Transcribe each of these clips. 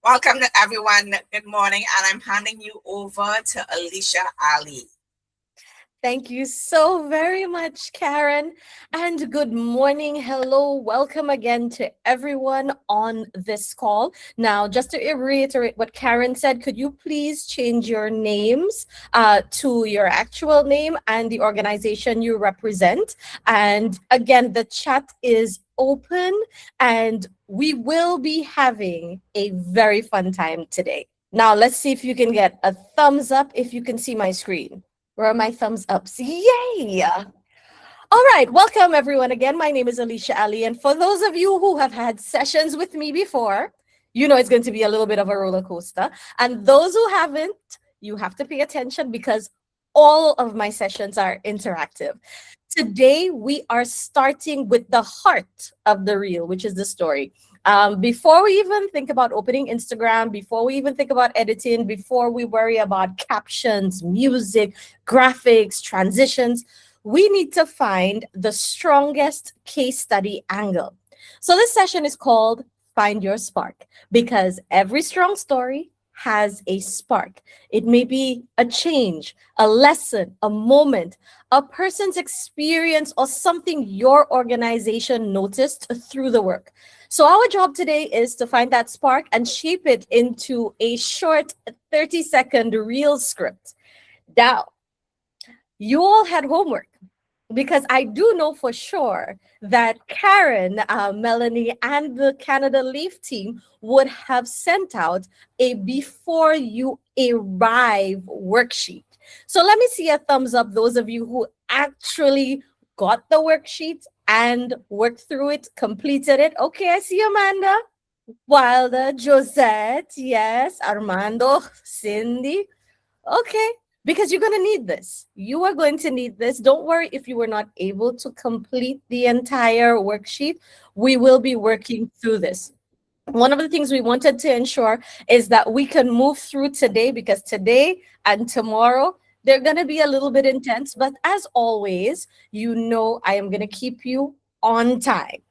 Welcome to everyone. Good morning, and I'm handing you over to Alicia Ali. Thank you so very much, Karen. And good morning. Hello. Welcome again to everyone on this call. Now, just to reiterate what Karen said, could you please change your names to your actual name and the organization you represent? And again, the chat is open and we will be having a very fun time today. Now, let's see if you can get a thumbs up if you can see my screen. Where are my thumbs ups? Yay! All right, welcome everyone again. My name is Alicia Ali, and for those of you who have had sessions with me before, you know it's going to be a little bit of a roller coaster. And those who haven't, you have to pay attention because all of my sessions are interactive. Today, we are starting with the heart of the reel, which is the story. Before we even think about opening Instagram, before we even think about editing, before we worry about captions, music, graphics, transitions, we need to find the strongest case study angle. So this session is called Find Your Spark because every strong story has a spark. It may be a change, a lesson, a moment, a person's experience, or something your organization noticed through the work. So, our job today is to find that spark and shape it into a short 30-second reel script. Now, you all had homework because I do know for sure that Karen, Melanie, and the Canada Leaf team would have sent out a before you arrive worksheet. So let me see a thumbs up, those of you who actually got the worksheet and worked through it, completed it. Okay, I see Amanda, Wilder, Josette, yes, Armando, Cindy. Okay, because you're going to need this. You are going to need this. Don't worry if you were not able to complete the entire worksheet. We will be working through this. One of the things we wanted to ensure is that we can move through today because today and tomorrow they're going to be a little bit intense. But as always, you know, I am going to keep you on time.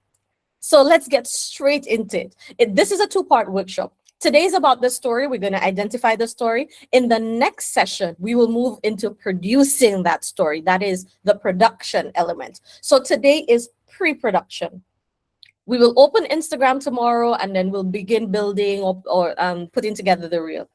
So let's get straight into it. This is a two-part workshop. Today is about the story. We're going to identify the story. In the next session, we will move into producing that story. That is the production element. So today is pre-production. We will open Instagram tomorrow and then we'll begin building or putting together the reel.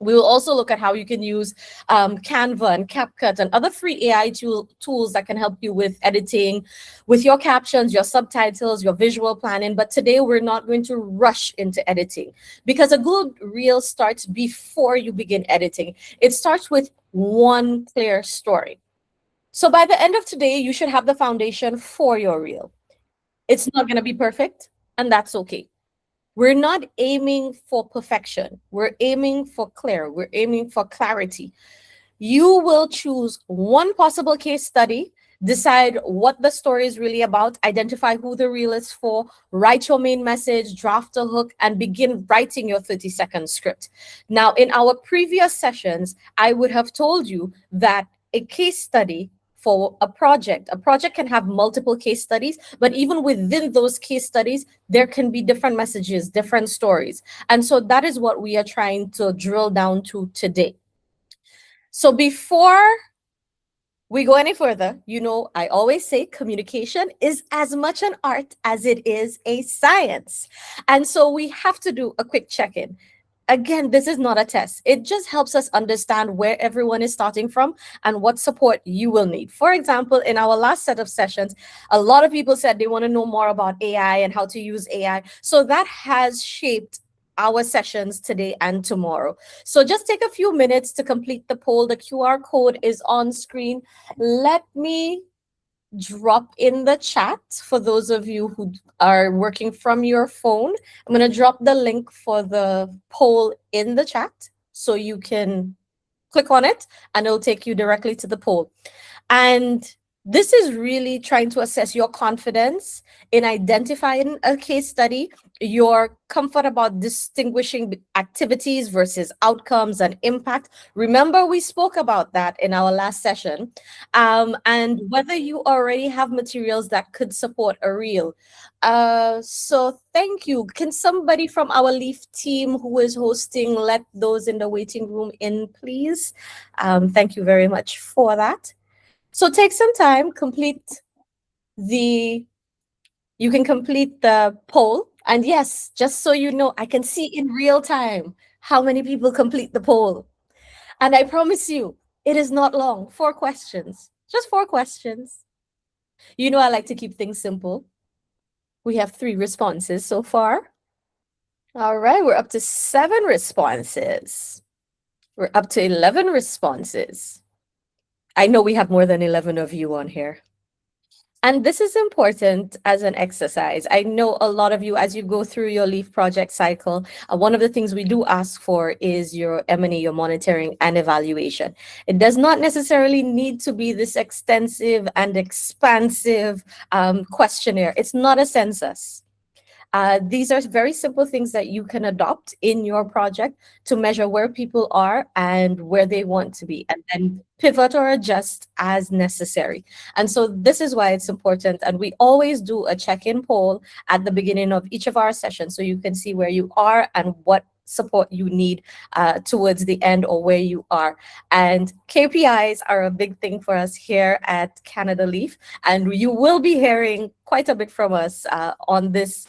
We will also look at how you can use Canva and CapCut and other free AI tools that can help you with editing, with your captions, your subtitles, your visual planning. But today we're not going to rush into editing because a good reel starts before you begin editing. It starts with one clear story. So by the end of today, you should have the foundation for your reel. It's not going to be perfect, and that's okay. We're not aiming for perfection. We're aiming for clear. We're aiming for clarity. You will choose one possible case study, decide what the story is really about, identify who the reel is for, write your main message, draft a hook, and begin writing your 30-second script. Now, in our previous sessions, I would have told you that a case study for a project can have multiple case studies, but even within those case studies, there can be different messages, different stories. And so that is what we are trying to drill down to today. So before we go any further, you know, I always say communication is as much an art as it is a science. And so we have to do a quick check in. Again, this is not a test. It just helps us understand where everyone is starting from and what support you will need. For example, in our last set of sessions, a lot of people said they want to know more about AI and how to use AI. So that has shaped our sessions today and tomorrow. So just take a few minutes to complete the poll. The QR code is on screen. Let me drop in the chat for those of you who are working from your phone. I'm going to drop the link for the poll in the chat so you can click on it and it'll take you directly to the poll. And This is really trying to assess your confidence in identifying a case study, your comfort about distinguishing activities versus outcomes and impact. Remember, we spoke about that in our last session. And whether you already have materials that could support a reel. So thank you. Can somebody from our Leaf team who is hosting let those in the waiting room in, please? Thank you very much for that. So take some time, you can complete the poll. And yes, just so you know, I can see in real time how many people complete the poll. And I promise you, it is not long. 4 questions, just 4 questions. You know, I like to keep things simple. We have 3 responses so far. All right, we're up to 7 responses. We're up to 11 responses. I know we have more than 11 of you on here. And this is important as an exercise. I know a lot of you, as you go through your LEAF project cycle, one of the things we do ask for is your M&E, your monitoring and evaluation. It does not necessarily need to be this extensive and expansive questionnaire. It's not a census. These are very simple things that you can adopt in your project to measure where people are and where they want to be, and then pivot or adjust as necessary. And so this is why it's important. And we always do a check-in poll at the beginning of each of our sessions so you can see where you are and what support you need towards the end or where you are. And KPIs are a big thing for us here at Canada Leaf. And you will be hearing quite a bit from us on this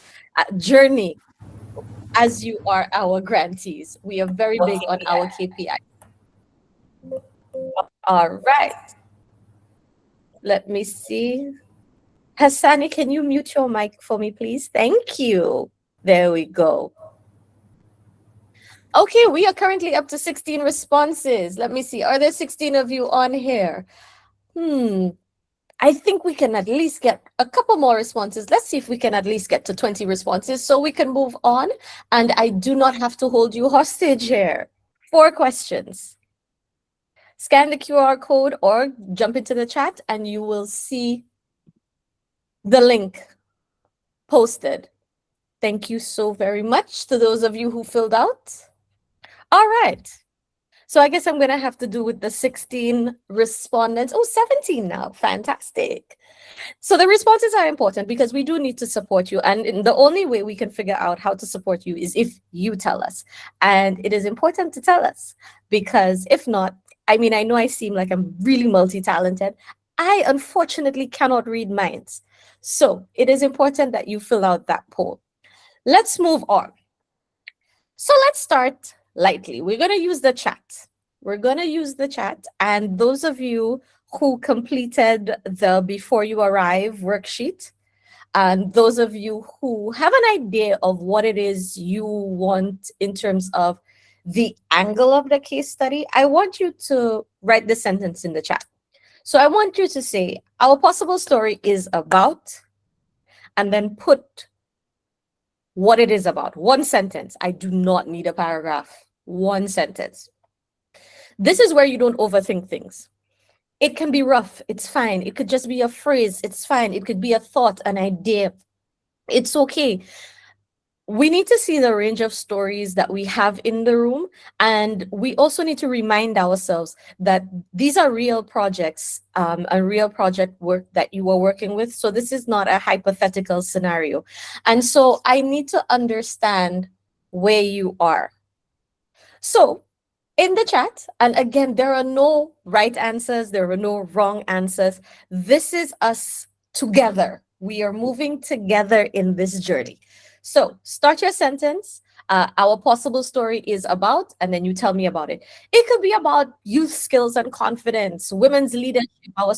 journey as you are our grantees. We are very big on our KPI. All right. Let me see. Hassani, can you mute your mic for me, please? Thank you. There we go. Okay, we are currently up to 16 responses. Let me see. Are there 16 of you on here? I think we can at least get a couple more responses. Let's see if we can at least get to 20 responses so we can move on. And I do not have to hold you hostage here. 4 questions. Scan the QR code or jump into the chat and you will see the link posted. Thank you so very much to those of you who filled out. All right. So I guess I'm going to have to do with the 16 respondents. Oh, 17 now. Fantastic. So the responses are important because we do need to support you. And the only way we can figure out how to support you is if you tell us. And it is important to tell us because if not, I mean, I know I seem like I'm really multi-talented. I unfortunately cannot read minds. So it is important that you fill out that poll. Let's move on. So let's start lightly. We're going to use the chat. We're going to use the chat. And those of you who completed the Before You Arrive worksheet, and those of you who have an idea of what it is you want in terms of the angle of the case study, I want you to write the sentence in the chat. So I want you to say, our possible story is about, and then put what it is about. 1 sentence. I do not need a paragraph. 1 sentence. This is where you don't overthink things. It can be rough. It's fine. It could just be a phrase. It's fine. It could be a thought, an idea. It's okay. We need to see the range of stories that we have in the room. And we also need to remind ourselves that these are real projects, a real project work that you are working with. So this is not a hypothetical scenario. And so I need to understand where you are. So in the chat, and again, there are no right answers. There are no wrong answers. This is us together. We are moving together in this journey. So start your sentence. Our possible story is about, and then you tell me about it. It could be about youth skills and confidence, women's leadership. Our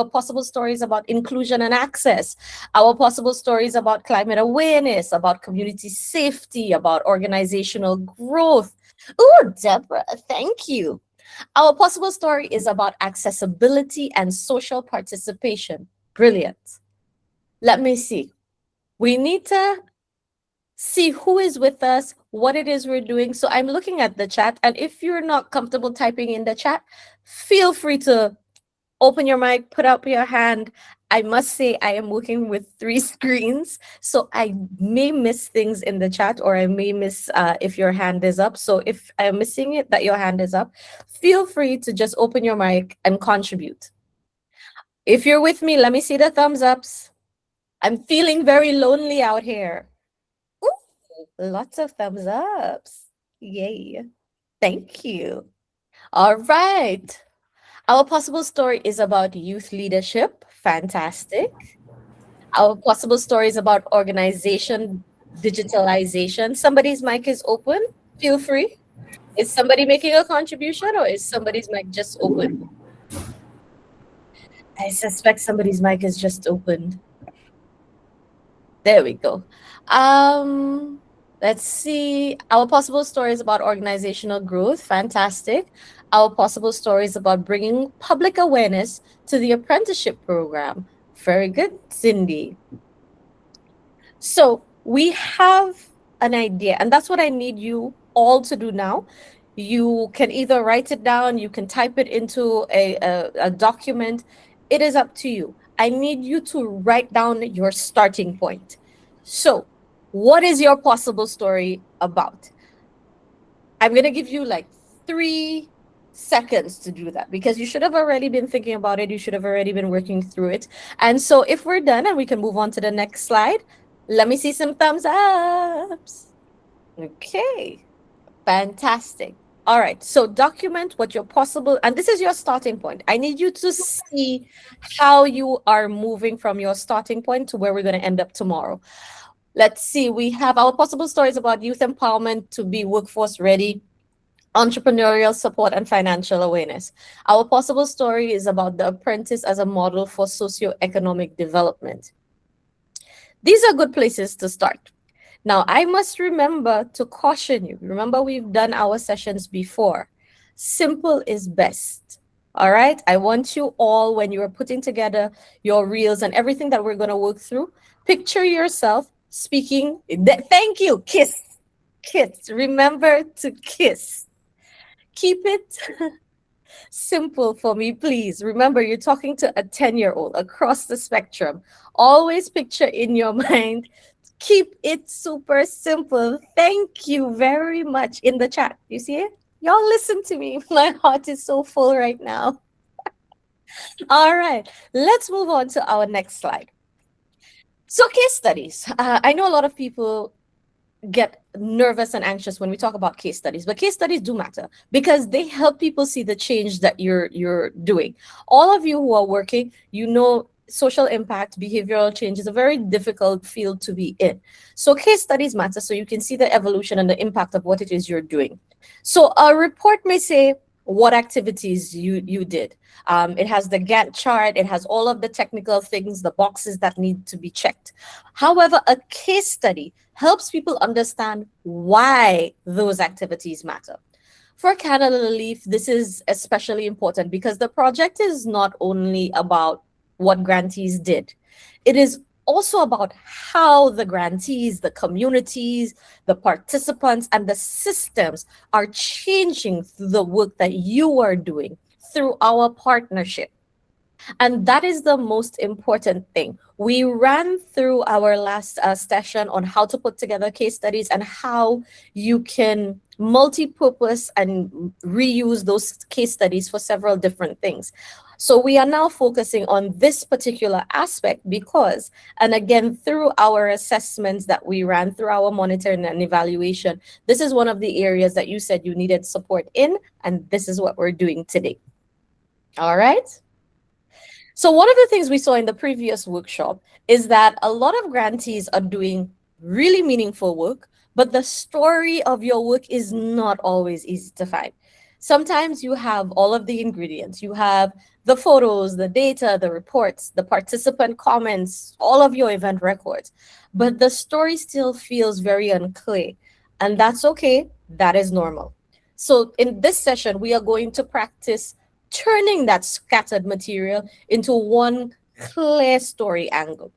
possible story is about inclusion and access. Our possible story is about climate awareness, about community safety, about organizational growth. Oh, Deborah, thank you. Our possible story is about accessibility and social participation. Brilliant. Let me see. We need to see who is with us, what it is we're doing. So I'm looking at the chat, and if you're not comfortable typing in the chat, feel free to open your mic, put up your hand. I must say, I am working with three screens, so I may miss things in the chat, or I may miss if your hand is up. So if I'm missing it, that your hand is up, feel free to just open your mic and contribute. If you're with me, let me see the thumbs ups. I'm feeling very lonely out here. Ooh, lots of thumbs ups. Yay. Thank you. All right. Our possible story is about youth leadership. Fantastic. Our possible story is about organization digitalization. Somebody's mic is open. Feel free. Is somebody making a contribution, or is somebody's mic just open? I suspect somebody's mic is just opened. There we go. Let's see. Our possible story is about organizational growth. Fantastic. Our possible story is about bringing public awareness to the apprenticeship program. Very good, Cindy. So we have an idea, and that's what I need you all to do now. You can either write it down, you can type it into a document. It is up to you. I need you to write down your starting point. So, what is your possible story about? I'm going to give you like 3 seconds to do that, because you should have already been thinking about it. You should have already been working through it. And so, if we're done and we can move on to the next slide, let me see some thumbs ups. Okay, fantastic. All right, so document what your possible, and this is your starting point. I need you to see how you are moving from your starting point to where we're going to end up tomorrow. Let's see, we have our possible stories about youth empowerment to be workforce ready, entrepreneurial support, and financial awareness. Our possible story is about the apprentice as a model for socioeconomic development. These are good places to start. Now, I must remember to caution you. Remember, we've done our sessions before. Simple is best. All right. I want you all, when you are putting together your reels and everything that we're going to work through, picture yourself speaking. Thank you. Kiss. Kiss. Remember to kiss. Keep it simple for me, please. Remember, you're talking to a 10-year-old across the spectrum. Always picture in your mind. Keep it super simple. Thank you very much in the chat. You see it? Y'all listen to me. My heart is so full right now. All right, let's move on to our next slide. So case studies. I know a lot of people get nervous and anxious when we talk about case studies, but case studies do matter because they help people see the change that you're doing. All of you who are working, you know, social impact, behavioral change is a very difficult field to be in. So case studies matter so you can see the evolution and the impact of what it is you're doing. So a report may say what activities you did. It has the Gantt chart, it has all of the technical things, the boxes that need to be checked. However, a case study helps people understand why those activities matter. For Canada Leaf, this is especially important because the project is not only about what grantees did. It is also about how the grantees, the communities, the participants, and the systems are changing through the work that you are doing through our partnership. And that is the most important thing. We ran through our last session on how to put together case studies and how you can multi-purpose and reuse those case studies for several different things. So we are now focusing on this particular aspect because, and again, through our assessments that we ran through our monitoring and evaluation, this is one of the areas that you said you needed support in, and this is what we're doing today. All right. So one of the things we saw in the previous workshop is that a lot of grantees are doing really meaningful work, but the story of your work is not always easy to find. Sometimes you have all of the ingredients. You have the photos, the data, the reports, the participant comments, all of your event records, but the story still feels very unclear, and that's okay. That is normal. So in this session, we are going to practice turning that scattered material into one clear story angle.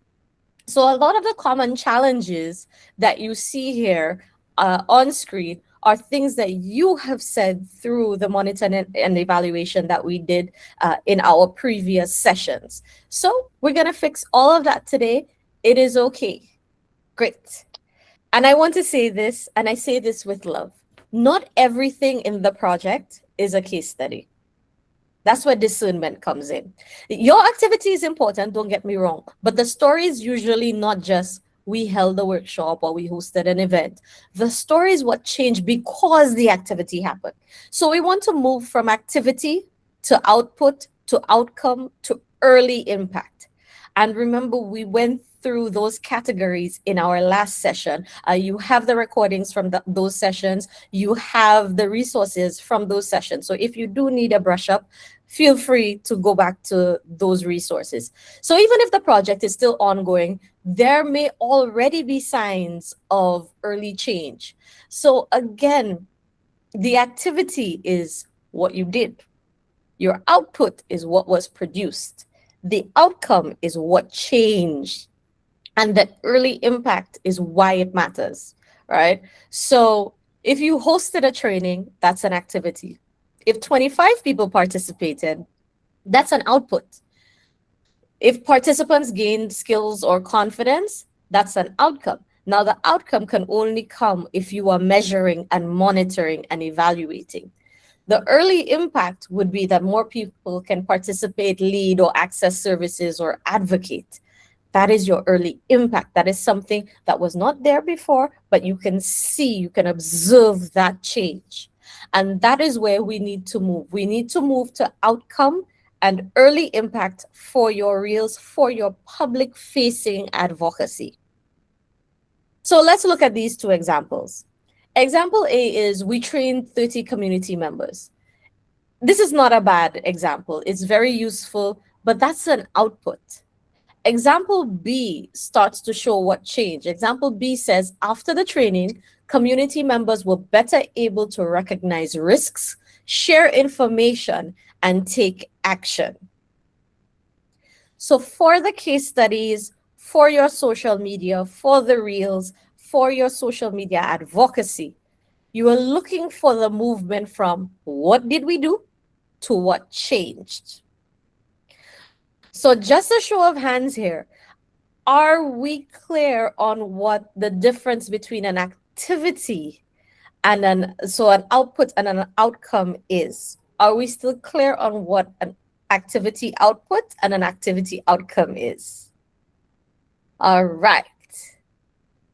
So a lot of the common challenges that you see here on screen are things that you have said through the monitoring and evaluation that we did in our previous sessions. So we're going to fix all of that today. It is okay. Great. And I want to say this, and I say this with love. Not everything in the project is a case study. That's where discernment comes in. Your activity is important, don't get me wrong, but the story is usually not just we held a workshop or we hosted an event. The story is what changed because the activity happened. So we want to move from activity to output to outcome to early impact. And remember, we went through those categories in our last session. You have the recordings from those sessions. You have the resources from those sessions. So if you do need a brush up, feel free to go back to those resources. So even if the project is still ongoing, there may already be signs of early change. So again, the activity is what you did. Your output is what was produced. The outcome is what changed. And the early impact is why it matters, right? So if you hosted a training, that's an activity. If 25 people participated, that's an output. If participants gained skills or confidence, that's an outcome. Now, the outcome can only come if you are measuring and monitoring and evaluating. The early impact would be that more people can participate, lead, or access services or advocate. That is your early impact. That is something that was not there before, but you can see, you can observe that change. And that is where we need to move. We need to move to outcome and early impact for your reels, for your public facing advocacy. So let's look at these two examples. Example A is we trained 30 community members. This is not a bad example. It's very useful, but that's an output. Example B starts to show what changed. Example B says, after the training, community members were better able to recognize risks, share information, and take action. So for the case studies, for your social media, for the reels, for your social media advocacy, you are looking for the movement from what did we do to what changed. So just a show of hands here. Are we clear on what the difference between an activity and an output and an outcome is? Are we still clear on what an activity output and an activity outcome is? All right.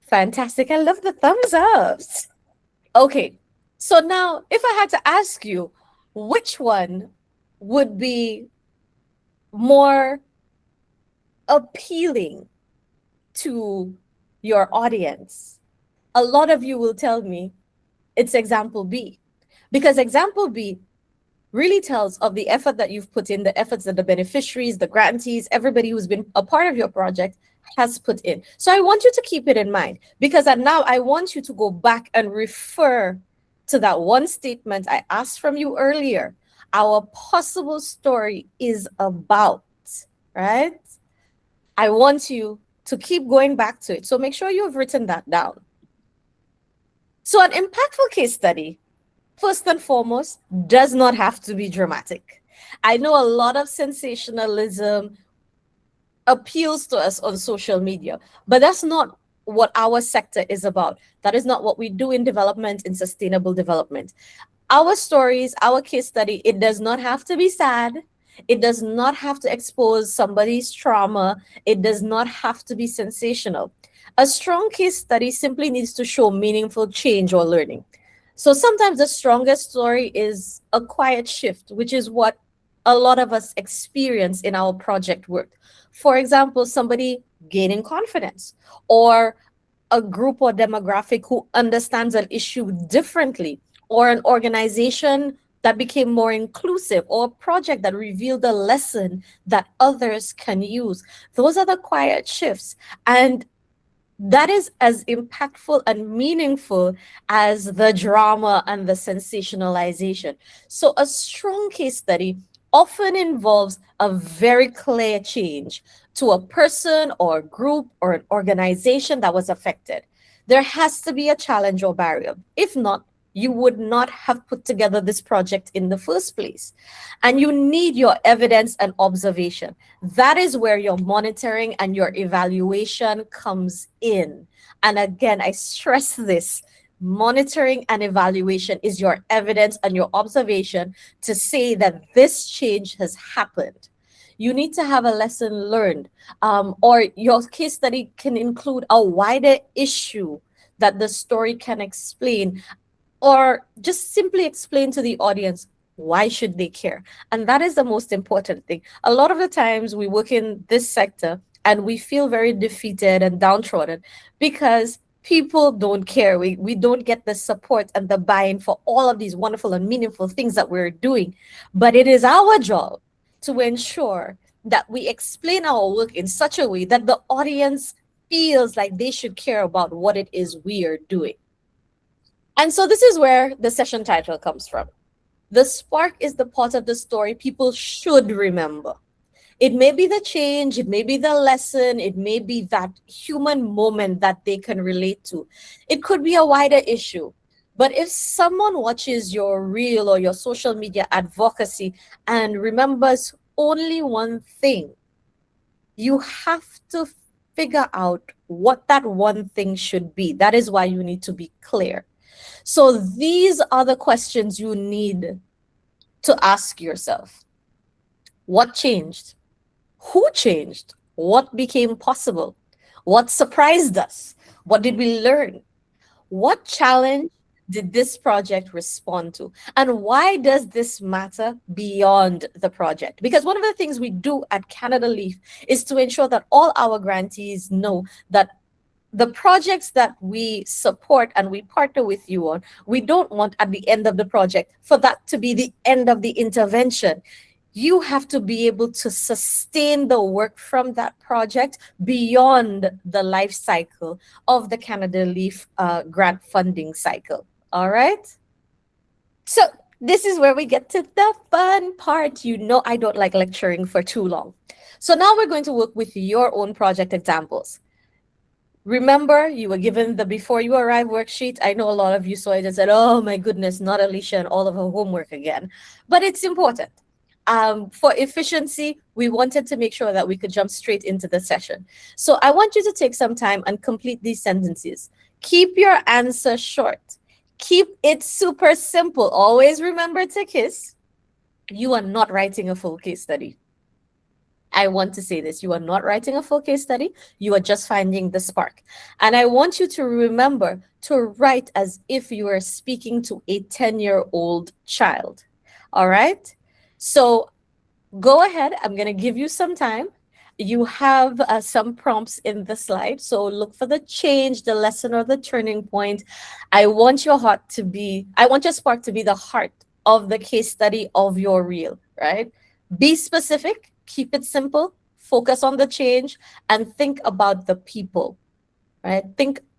Fantastic. I love the thumbs ups. Okay. So now if I had to ask you, which one would be more appealing to your audience? A lot of you will tell me it's example B, because example B really tells of the effort that you've put in, the efforts that the beneficiaries, the grantees, everybody who's been a part of your project has put in. So I want you to keep it in mind, because now I want you to go back and refer to that one statement I asked from you earlier. Our possible story is about, right? I want you to keep going back to it. So make sure you've written that down. So an impactful case study, first and foremost, does not have to be dramatic. I know a lot of sensationalism appeals to us on social media, but that's not what our sector is about. That is not what we do in development, in sustainable development. Our stories, our case study, it does not have to be sad. It does not have to expose somebody's trauma. It does not have to be sensational. A strong case study simply needs to show meaningful change or learning. So sometimes the strongest story is a quiet shift, which is what a lot of us experience in our project work. For example, somebody gaining confidence, or a group or demographic who understands an issue differently, or an organization that became more inclusive, or a project that revealed a lesson that others can use. Those are the quiet shifts. And that is as impactful and meaningful as the drama and the sensationalization. So a strong case study often involves a very clear change to a person or group or an organization that was affected. There has to be a challenge or barrier. If not, You would not have put together this project in the first place. And you need your evidence and observation. That is where your monitoring and your evaluation comes in. And again, I stress this: monitoring and evaluation is your evidence and your observation to say that this change has happened. You need to have a lesson learned, or your case study can include a wider issue that the story can explain, or just simply explain to the audience why should they care. And that is the most important thing. A lot of the times we work in this sector and we feel very defeated and downtrodden because people don't care. We don't get the support and the buy-in for all of these wonderful and meaningful things that we're doing. But it is our job to ensure that we explain our work in such a way that the audience feels like they should care about what it is we are doing. And so this is where the session title comes from. The spark is the part of the story people should remember. It may be the change, it may be the lesson, it may be that human moment that they can relate to. It could be a wider issue. But if someone watches your reel or your social media advocacy and remembers only one thing, you have to figure out what that one thing should be. That is why you need to be clear. So these are the questions you need to ask yourself. What changed? Who changed? What became possible? What surprised us? What did we learn? What challenge did this project respond to? And why does this matter beyond the project? Because one of the things we do at Canada Leaf is to ensure that all our grantees know that the projects that we support and we partner with you on, we don't want at the end of the project for that to be the end of the intervention. You have to be able to sustain the work from that project beyond the life cycle of the Canada Leaf grant funding cycle. All right? So this is where we get to the fun part. You know I don't like lecturing for too long. So now we're going to work with your own project examples. Remember, you were given the before you arrive worksheet. I know a lot of you saw it and said, oh my goodness, not Alicia and all of her homework again. But it's important. For efficiency, we wanted to make sure that we could jump straight into the session. So I want you to take some time and complete these sentences. Keep your answer short. Keep it super simple. Always remember to KISS. You are not writing a full case study. I want to say this. You are not writing a full case study. You are just finding the spark. And I want you to remember to write as if you are speaking to a 10-year-old child. All right? So go ahead. I'm going to give you some time. You have some prompts in the slide. So look for the change, the lesson, or the turning point. I want your spark to be the heart of the case study of your reel, right? Be specific, keep it simple, focus on the change, and think about the people, right?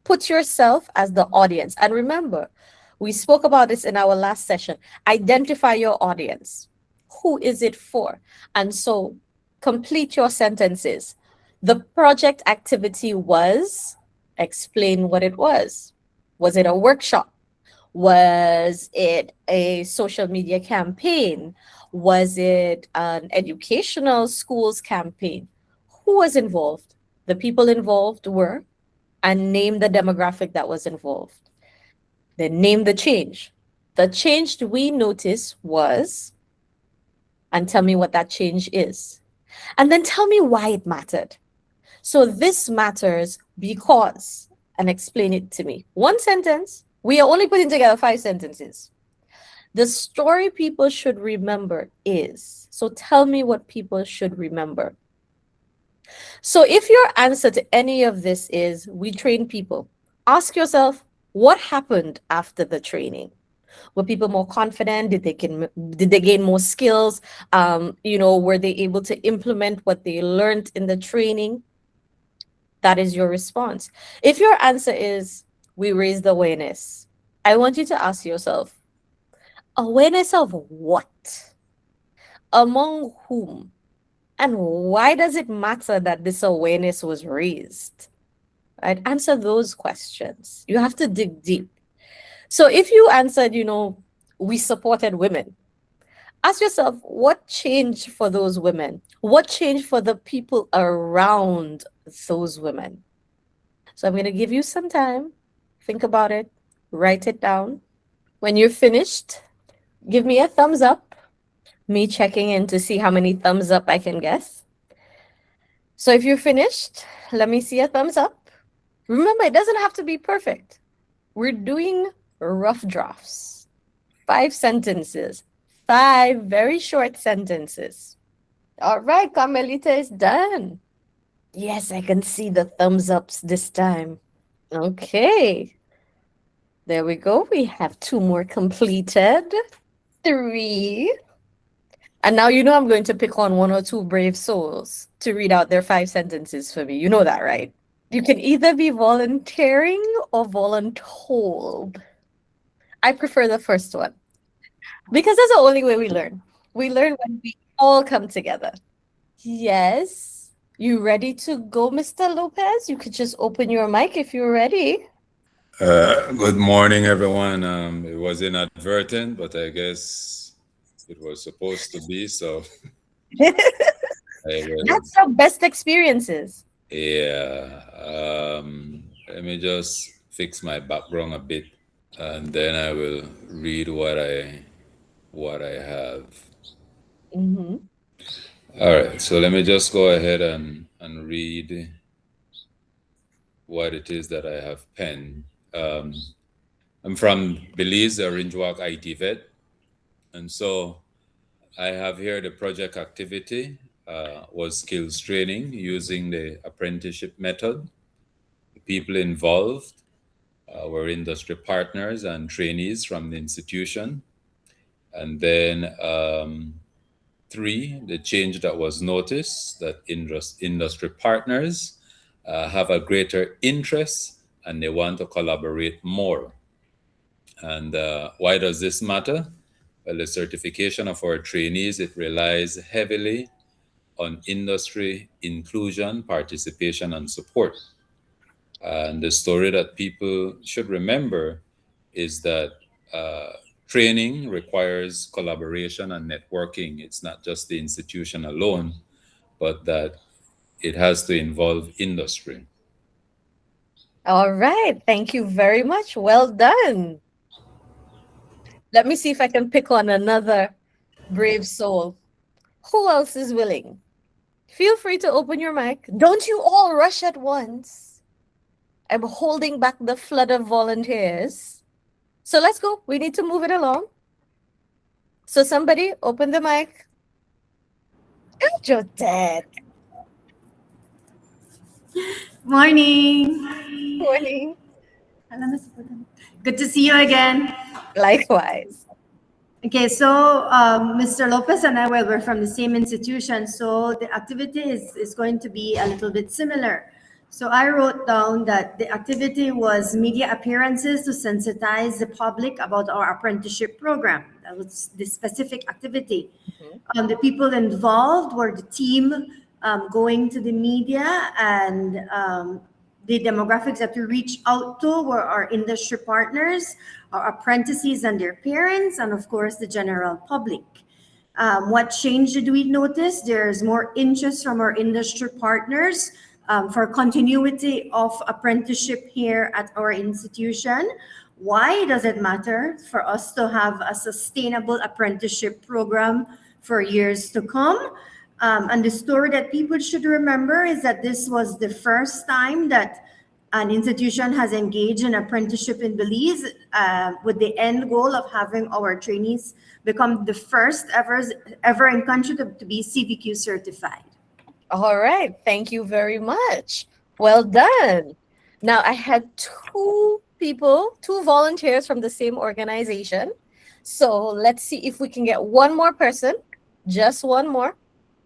Put yourself as the audience. And remember, we spoke about this in our last session. Identify your audience. Who is it for? And so complete your sentences. The project activity was, explain what it was. Was it a workshop? Was it a social media campaign? Was it an educational schools campaign? Who was involved? The people involved were, and name the demographic that was involved. Then name the change. The change we noticed was, and tell me what that change is. And then tell me why it mattered. So this matters because, and explain it to me. One sentence. We are only putting together 5 sentences. The story people should remember is, so tell me what people should remember. So if your answer to any of this is, we train people, ask yourself, what happened after the training? Were people more confident? Did they gain more skills? Were they able to implement what they learned in the training? That is your response. If your answer is, we raised awareness, I want you to ask yourself, awareness of what? Among whom? And why does it matter that this awareness was raised? Right? Answer those questions. You have to dig deep. So if you answered, we supported women, ask yourself what changed for those women? What changed for the people around those women? So I'm going to give you some time. Think about it, write it down. When you're finished, give me a thumbs up. Me checking in to see how many thumbs up I can guess. So if you're finished, let me see a thumbs up. Remember, it doesn't have to be perfect. We're doing rough drafts. 5 sentences. 5 very short sentences. All right, Carmelita is done. Yes, I can see the thumbs ups this time. Okay. There we go. We have 2 more completed. 3. And now I'm going to pick on 1 or 2 brave souls to read out their 5 sentences for me. You know that, right? You can either be volunteering or voluntold. I prefer the first one because that's the only way we learn. We learn when we all come together. Yes. You ready to go, Mr. Lopez? You could just open your mic if you're ready. Good morning, everyone. It was inadvertent, but I guess it was supposed to be. So I will, That's the best experiences. yeah. Let me just fix my background a bit, and then I will read what I have. Mm-hmm. All right. So let me just go ahead and read what it is that I have penned. I'm from Belize, Orange Walk IT Vet. And so I have here the project activity was skills training using the apprenticeship method. The people involved were industry partners and trainees from the institution. And then 3, the change that was noticed, that industry partners have a greater interest and they want to collaborate more. And why does this matter? Well, the certification of our trainees, it relies heavily on industry inclusion, participation, and support. And the story that people should remember is that training requires collaboration and networking. It's not just the institution alone, but that it has to involve industry. All right. Thank you very much. Well done. Let me see if I can pick on another brave soul. Who else is willing? Feel free to open your mic. Don't you all rush at once. I'm holding back the flood of volunteers. So let's go. We need to move it along. So somebody open the mic. Jodette. Morning. Morning. Good to see you again. Likewise. Okay, so Mr. Lopez and I, well, we're from the same institution, so the activity is going to be a little bit similar. So I wrote down that the activity was media appearances to sensitize the public about our apprenticeship program. That was the specific activity. Mm-hmm. The people involved were the team going to the media, and the demographics that we reached out to were our industry partners, our apprentices and their parents, and of course the general public. What change did we notice? There's more interest from our industry partners for continuity of apprenticeship here at our institution. Why does it matter for us to have a sustainable apprenticeship program for years to come? And the story that people should remember is that this was the first time that an institution has engaged in apprenticeship in Belize with the end goal of having our trainees become the first ever in country to be CVQ certified. All right. Thank you very much. Well done. Now, I had 2 volunteers from the same organization. So let's see if we can get 1 more person. Just 1 more.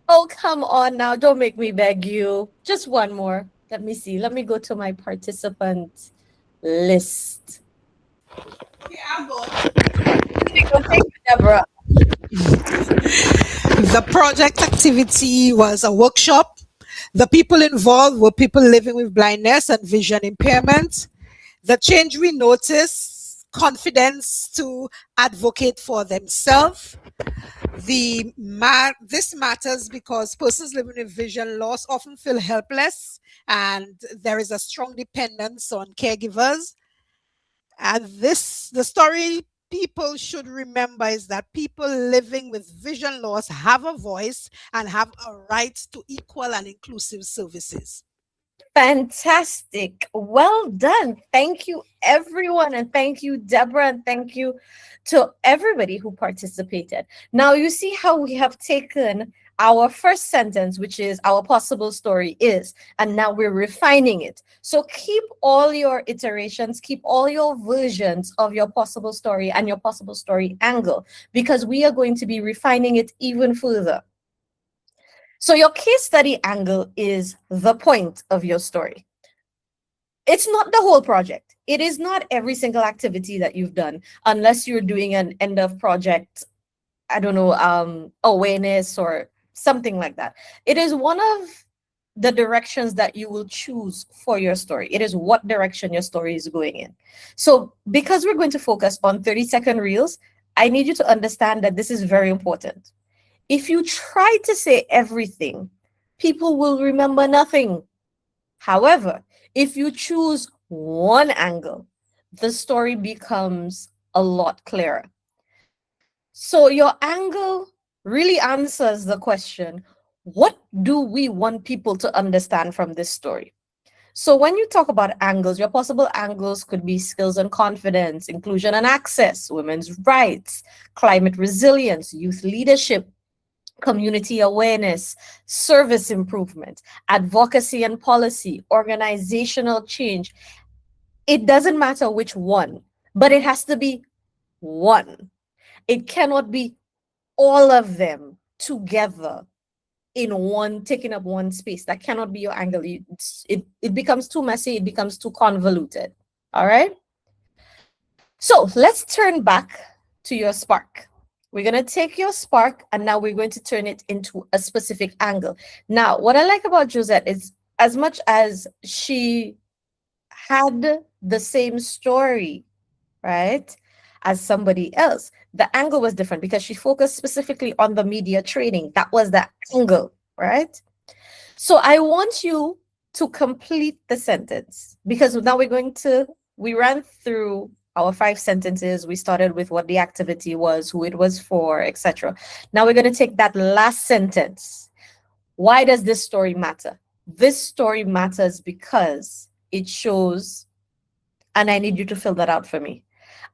Oh, come on now. Don't make me beg you. Just 1 more. Let me see. Let me go to my participant list. Yeah, I'll go. Thank you, Deborah. The project activity was a workshop. The people involved were people living with blindness and vision impairment. The change we noticed confidence to advocate for themselves. This matters because persons living with vision loss often feel helpless, and there is a strong dependence on caregivers. And the story people should remember is that people living with vision loss have a voice and have a right to equal and inclusive services. Fantastic. Well done. Thank you, everyone. And thank you, Deborah. And thank you to everybody who participated. Now, you see how we have taken our first sentence, which is our possible story is, and now we're refining it. So keep all your iterations, keep all your versions of your possible story and your possible story angle, because we are going to be refining it even further. So your case study angle is the point of your story. It's not the whole project. It is not every single activity that you've done, unless you're doing an end of project, I don't know, awareness or something like that. It is one of the directions that you will choose for your story. It is what direction your story is going in. So because we're going to focus on 30-second reels, I need you to understand that this is very important. If you try to say everything, people will remember nothing. However, if you choose one angle, the story becomes a lot clearer. So your angle really answers the question, what do we want people to understand from this story? So when you talk about angles, your possible angles could be skills and confidence, inclusion and access, women's rights, climate resilience, youth leadership, community awareness, service improvement, advocacy and policy, organizational change. It doesn't matter which one, but it has to be one. It cannot be all of them together in one, taking up one space. That cannot be your angle. It becomes too messy. It becomes too convoluted. All right. So let's turn back to your spark. We're going to take your spark and now we're going to turn it into a specific angle. Now, what I like about Josette is, as much as she had the same story, right, as somebody else, the angle was different because she focused specifically on the media training. That was the angle, right? So I want you to complete the sentence, because now we ran through our 5 sentences. We started with what the activity was, who it was for, etc. Now we're going to take that last sentence. Why does this story matter? This story matters because it shows, and I need you to fill that out for me.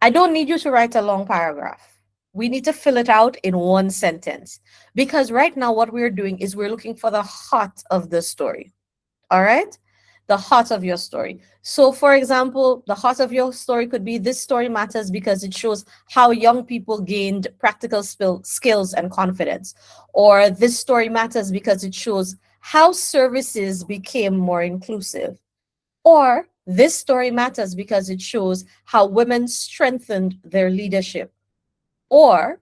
I don't need you to write a long paragraph. We need to fill it out in one sentence, because right now what we're doing is we're looking for the heart of the story. All right? The heart of your story. So for example, the heart of your story could be, this story matters because it shows how young people gained practical skills and confidence. Or this story matters because it shows how services became more inclusive. Or this story matters because it shows how women strengthened their leadership. Or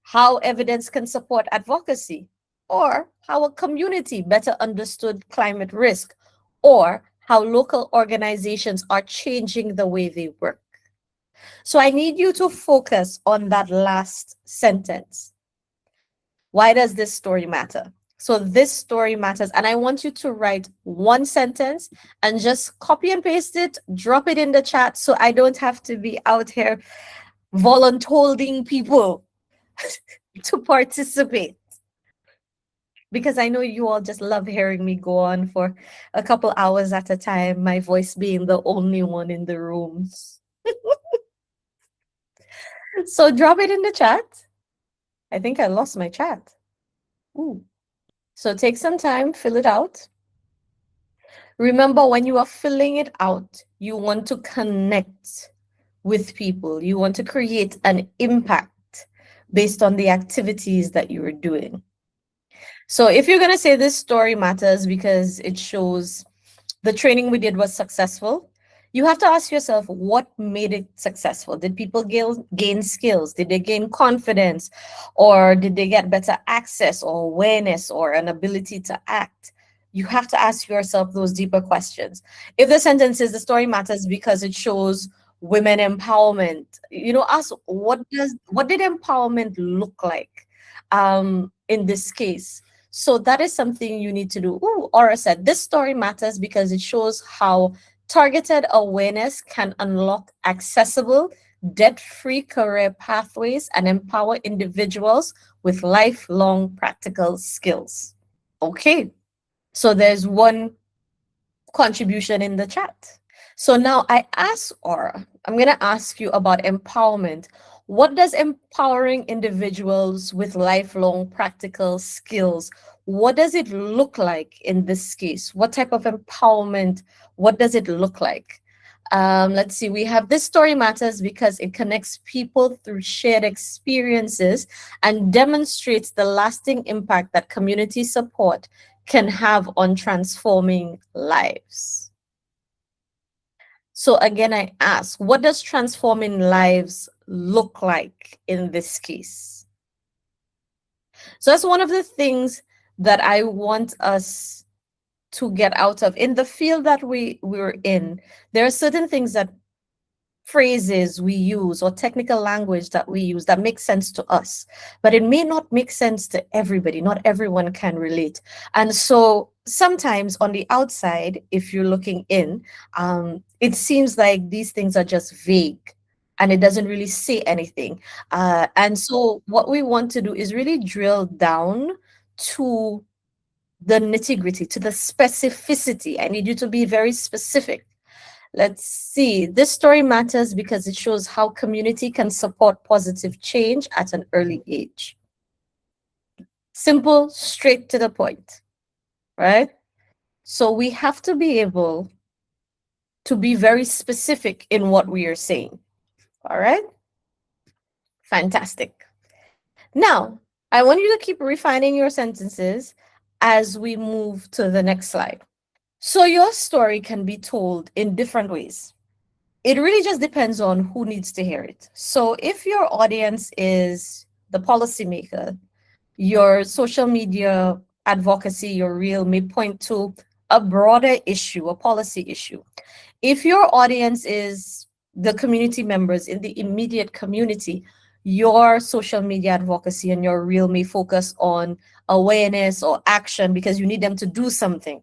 how evidence can support advocacy. Or how a community better understood climate risk. Or how local organizations are changing the way they work. So I need you to focus on that last sentence. Why does this story matter? So this story matters, and I want you to write one sentence and just copy and paste it, drop it in the chat so I don't have to be out here volunteering people to participate. Because I know you all just love hearing me go on for a couple hours at a time, my voice being the only one in the room. So drop it in the chat. I think I lost my chat. Ooh. So take some time, fill it out. Remember, when you are filling it out, you want to connect with people. You want to create an impact based on the activities that you are doing. So if you're going to say this story matters because it shows the training we did was successful, you have to ask yourself, what made it successful? Did people gain skills? Did they gain confidence? Or did they get better access or awareness or an ability to act? You have to ask yourself those deeper questions. If the sentence is, the story matters because it shows women empowerment. Ask what did empowerment look like in this case. So that is something you need to do. Ooh, Aura said this story matters because it shows how targeted awareness can unlock accessible, debt-free career pathways and empower individuals with lifelong practical skills. Okay, so there's one contribution in the chat. So now I ask Aura, I'm going to ask you about empowerment. What does empowering individuals with lifelong practical skills, what does it look like in this case? What type of empowerment, what does it look like? Let's see, we have this story matters because it connects people through shared experiences and demonstrates the lasting impact that community support can have on transforming lives. So again, I ask, what does transforming lives look like in this case? So that's one of the things that I want us to get out of. In the field that we're in, there are certain things that phrases we use or technical language that we use that makes sense to us, but it may not make sense to everybody. Not everyone can relate. And so sometimes on the outside, if you're looking in, it seems like these things are just vague and it doesn't really say anything. And so what we want to do is really drill down to the nitty-gritty, to the specificity. I need you to be very specific. Let's see. This story matters because it shows how community can support positive change at an early age. Simple, straight to the point, right? So we have to be able to be very specific in what we are saying. All right? Fantastic. Now, I want you to keep refining your sentences as we move to the next slide. So your story can be told in different ways. It really just depends on who needs to hear it. So if your audience is the policymaker, your social media advocacy, your reel may point to a broader issue, a policy issue. If your audience is the community members in the immediate community, your social media advocacy and your reel may focus on awareness or action because you need them to do something.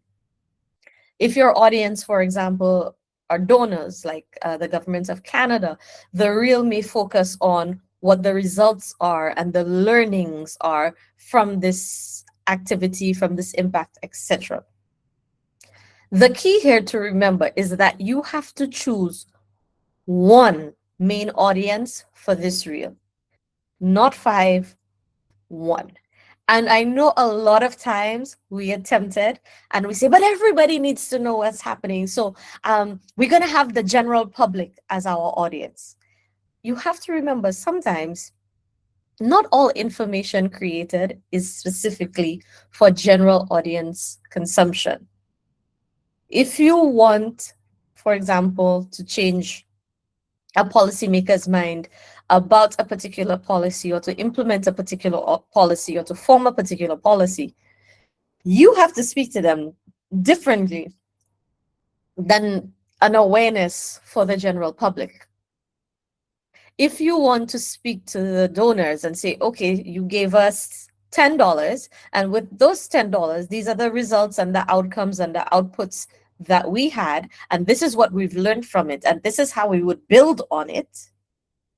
If your audience, for example, are donors like the government of Canada, the reel may focus on what the results are and the learnings are from this activity, from this impact, etc. The key here to remember is that you have to choose one main audience for this reel, not 5, 1. And I know a lot of times we are tempted and we say, but everybody needs to know what's happening. So we're going to have the general public as our audience. You have to remember sometimes not all information created is specifically for general audience consumption. If you want, for example, to change a policymaker's mind about a particular policy or to implement a particular policy or to form a particular policy, you have to speak to them differently than an awareness for the general public. If you want to speak to the donors and say, okay, you gave us $10, and with those $10, these are the results and the outcomes and the outputs that we had, and this is what we've learned from it, and this is how we would build on it.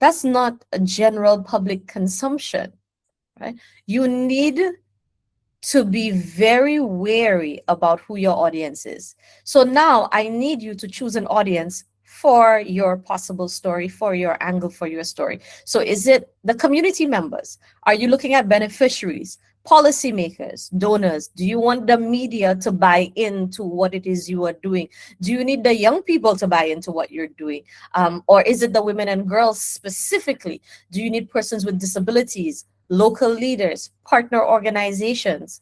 That's not a general public consumption, right? You need to be very wary about who your audience is. So now I need you to choose an audience for your possible story, for your angle, for your story. So is it the community members? Are you looking at beneficiaries, policymakers, donors? Do you want the media to buy into what it is you are doing? Do you need the young people to buy into what you're doing? Or is it the women and girls specifically? Do you need persons with disabilities, local leaders, partner organizations,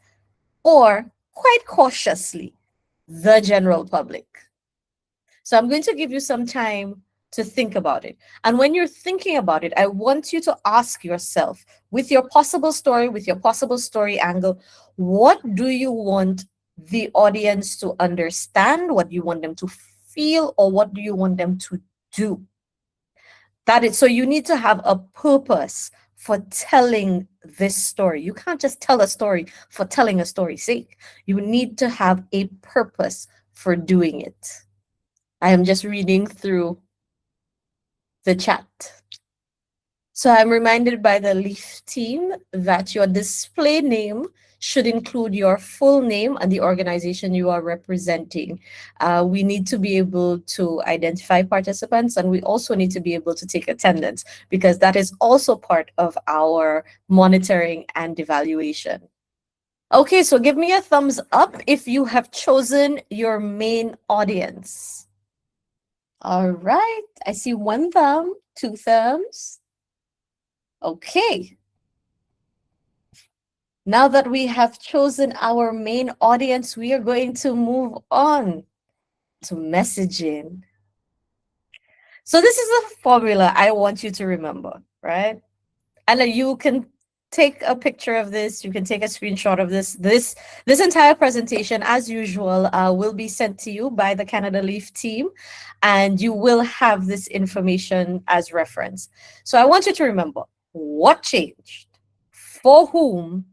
or quite cautiously, the general public? So I'm going to give you some time to think about it. And when you're thinking about it, I want you to ask yourself, with your possible story, with your possible story angle, what do you want the audience to understand? What do you want them to feel? Or what do you want them to do? That is, so you need to have a purpose for telling this story. You can't just tell a story for telling a story's sake. You need to have a purpose for doing it. I am just reading through the chat. So I'm reminded by the LEAF team that your display name should include your full name and the organization you are representing. We need to be able to identify participants, and we also need to be able to take attendance, because that is also part of our monitoring and evaluation. Okay, so give me a thumbs up if you have chosen your main audience. All right, I see 1 thumb, 2 thumbs. Okay. Now that we have chosen our main audience, we are going to move on to messaging. So this is a formula I want you to remember, right? And you can take a picture of this. You can take a screenshot of this. This entire presentation, as usual, will be sent to you by the Canada LEAF team, and you will have this information as reference. So I want you to remember what changed, for whom,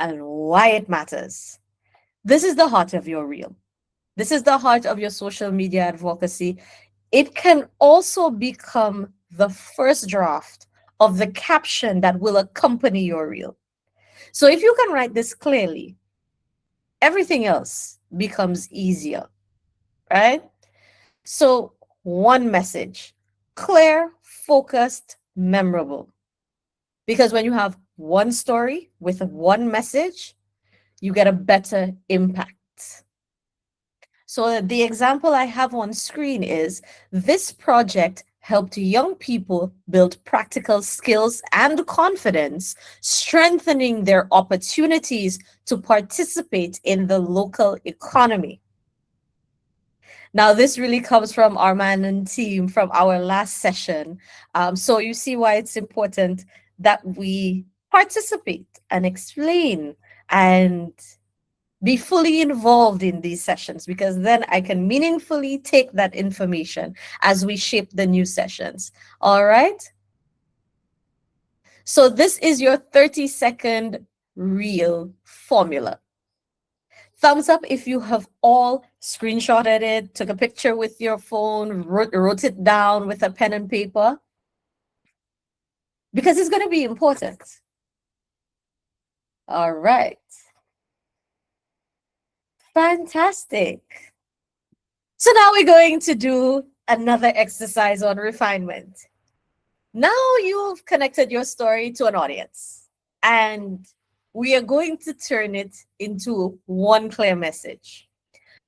and why it matters. This is the heart of your reel. This is the heart of your social media advocacy. It can also become the first draft of the caption that will accompany your reel. So if you can write this clearly, everything else becomes easier, right? So one message, clear, focused, memorable. Because when you have one story with one message, you get a better impact. So the example I have on screen is, this project helped young people build practical skills and confidence, strengthening their opportunities to participate in the local economy. Now, this really comes from Arman and team from our last session. So you see why it's important that we participate and explain and be fully involved in these sessions, because then I can meaningfully take that information as we shape the new sessions. All right. So this is your 30-second reel formula. Thumbs up if you have all screenshotted it, took a picture with your phone, wrote it down with a pen and paper, because it's going to be important. All right. Fantastic. So now we're going to do another exercise on refinement. Now you've connected your story to an audience, and we are going to turn it into one clear message.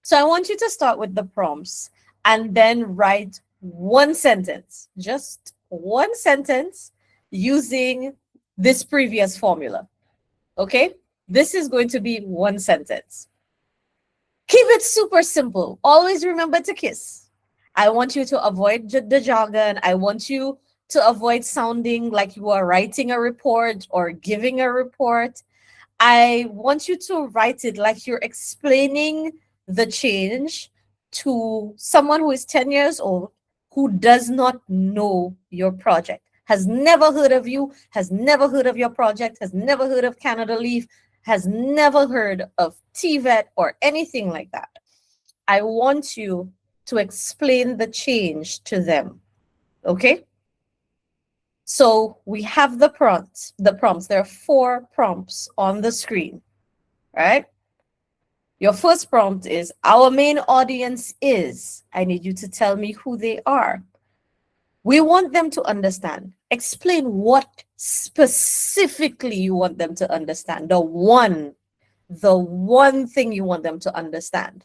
So I want you to start with the prompts and then write one sentence, just one sentence using this previous formula. Okay? This is going to be one sentence. Keep it super simple. Always remember to kiss. I want you to avoid the jargon. I want you to avoid sounding like you are writing a report or giving a report. I want you to write it like you're explaining the change to someone who is 10 years old, who does not know your project, has never heard of you, has never heard of your project, has never heard of Canada LEAF, has never heard of TVET or anything like that. I want you to explain the change to them, okay? So we have the prompts. There are 4 prompts on the screen, right? Your first prompt is, our main audience is, I need you to tell me who they are. We want them to understand. Explain what specifically you want them to understand. The one thing you want them to understand.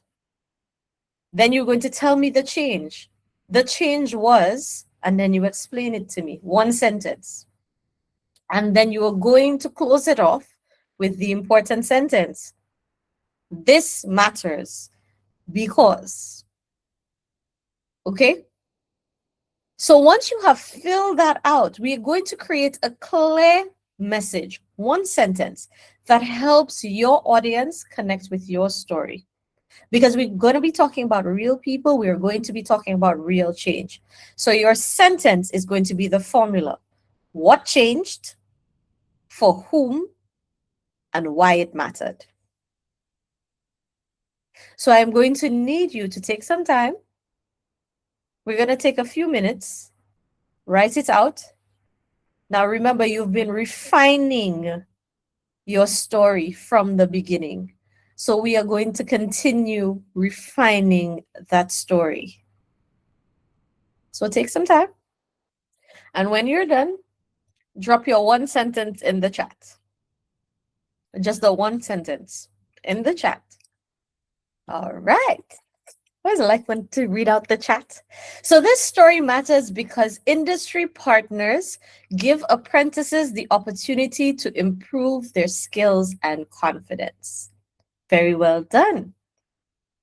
Then you're going to tell me the change. The change was, and then you explain it to me, one sentence. And then you are going to close it off with the important sentence. This matters because, okay? So once you have filled that out, we are going to create a clear message, one sentence that helps your audience connect with your story. because we're going to be talking about real people. We're going to be talking about real change. So your sentence is going to be the formula. What changed, for whom, and why it mattered. So I'm going to need you to take some time. We're going to take a few minutes, write it out. Now remember, you've been refining your story from the beginning. So we are going to continue refining that story. So take some time. And when you're done, drop your one sentence in the chat. Just the one sentence in the chat. All right. I always like when to read out the chat. So this story matters because industry partners give apprentices the opportunity to improve their skills and confidence. Very well done.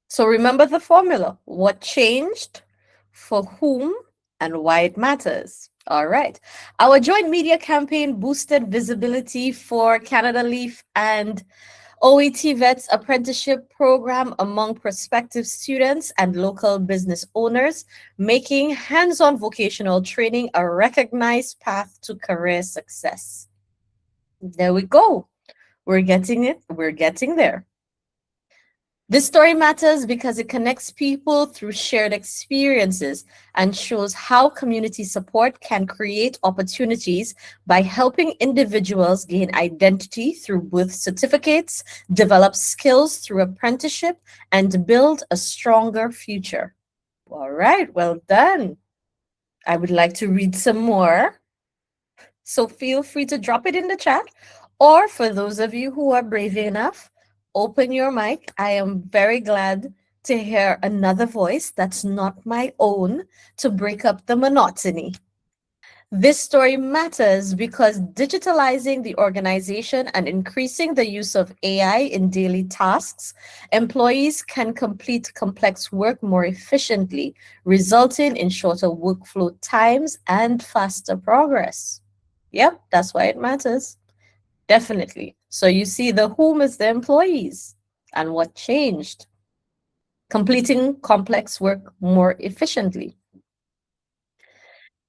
So remember the formula. What changed, for whom, and why it matters. All right. Our joint media campaign boosted visibility for Canada Leaf and OET Vets apprenticeship program among prospective students and local business owners, making hands-on vocational training a recognized path to career success. There we go. We're getting it. We're getting there. This story matters because it connects people through shared experiences and shows how community support can create opportunities by helping individuals gain identity through birth certificates, develop skills through apprenticeship, and build a stronger future. All right, well done. I would like to read some more. So feel free to drop it in the chat, or for those of you who are brave enough, open your mic. I am very glad to hear another voice that's not my own to break up the monotony. This story matters because digitalizing the organization and increasing the use of AI in daily tasks, employees can complete complex work more efficiently, resulting in shorter workflow times and faster progress. Yep, that's why it matters. Definitely. So you see the whom is the employees and what changed. Completing complex work more efficiently.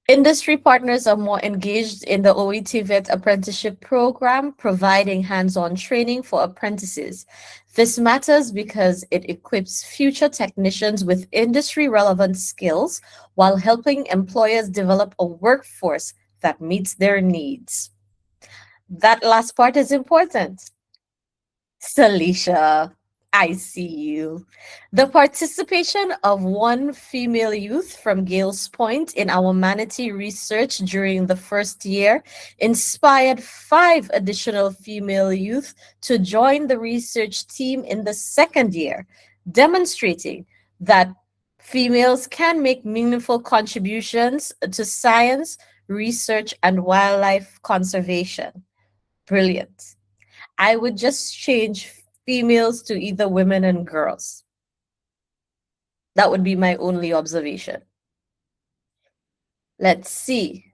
Industry partners are more engaged in the OET Vet apprenticeship program, providing hands-on training for apprentices. This matters because it equips future technicians with industry-relevant skills while helping employers develop a workforce that meets their needs. That last part is important. Salisha, I see you. The participation of one female youth from Gales Point in our manatee research during the first year inspired 5 additional female youth to join the research team in the second year, demonstrating that females can make meaningful contributions to science, research, and wildlife conservation. Brilliant. I would just change females to either women and girls. That would be my only observation. Let's see.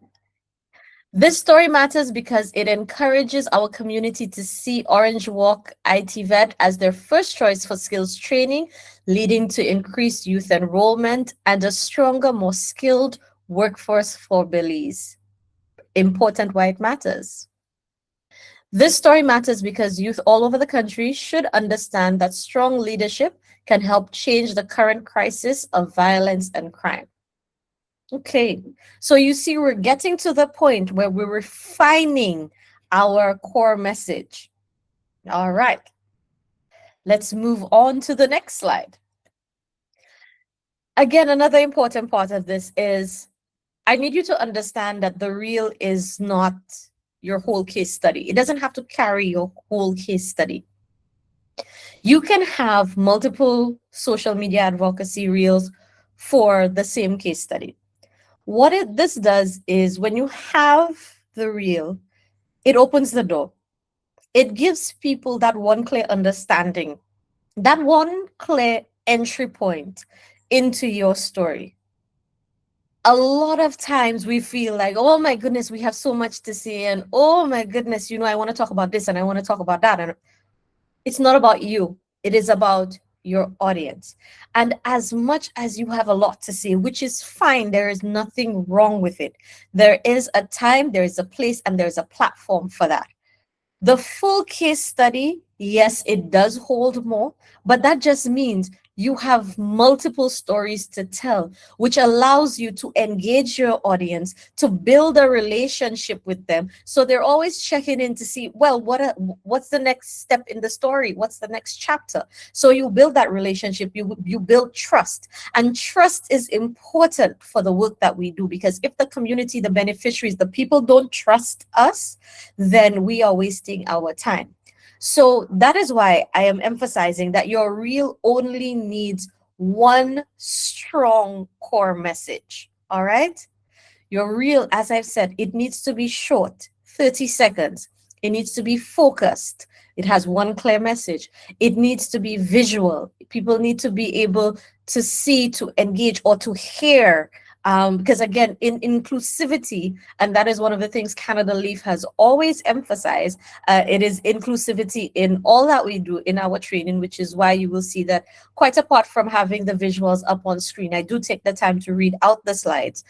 This story matters because it encourages our community to see Orange Walk IT Vet as their first choice for skills training, leading to increased youth enrollment and a stronger, more skilled workforce for Belize. Important why it matters. This story matters because youth all over the country should understand that strong leadership can help change the current crisis of violence and crime. Okay, so you see, we're getting to the point where we're refining our core message. All right, let's move on to the next slide. Again, another important part of this is I need you to understand that the reel is not your whole case study. It doesn't have to carry your whole case study. You can have multiple social media advocacy reels for the same case study. What this does is when you have the reel, it opens the door. It gives people that one clear understanding, that one clear entry point into your story. A lot of times we feel like, oh my goodness, we have so much to say, and oh my goodness, I want to talk about this and I want to talk about that. And it's not about you. It is about your audience. And as much as you have a lot to say, which is fine, there is nothing wrong with it. There is a time, there is a place, and there's a platform for that. The full case study, yes, it does hold more, but that just means you have multiple stories to tell, which allows you to engage your audience, to build a relationship with them. So they're always checking in to see, well, what's the next step in the story? What's the next chapter? So you build that relationship, you build trust. And trust is important for the work that we do, because if the community, the beneficiaries, the people don't trust us, then we are wasting our time. So that is why I am emphasizing that your reel only needs one strong core message. All right. Your reel, as I've said, it needs to be short, 30 seconds. It needs to be focused. It has one clear message. It needs to be visual. People need to be able to see, to engage, or to hear. Because again, in inclusivity, and that is one of the things Canada Leaf has always emphasized, it is inclusivity in all that we do in our training, which is why you will see that quite apart from having the visuals up on screen, I do take the time to read out the slides.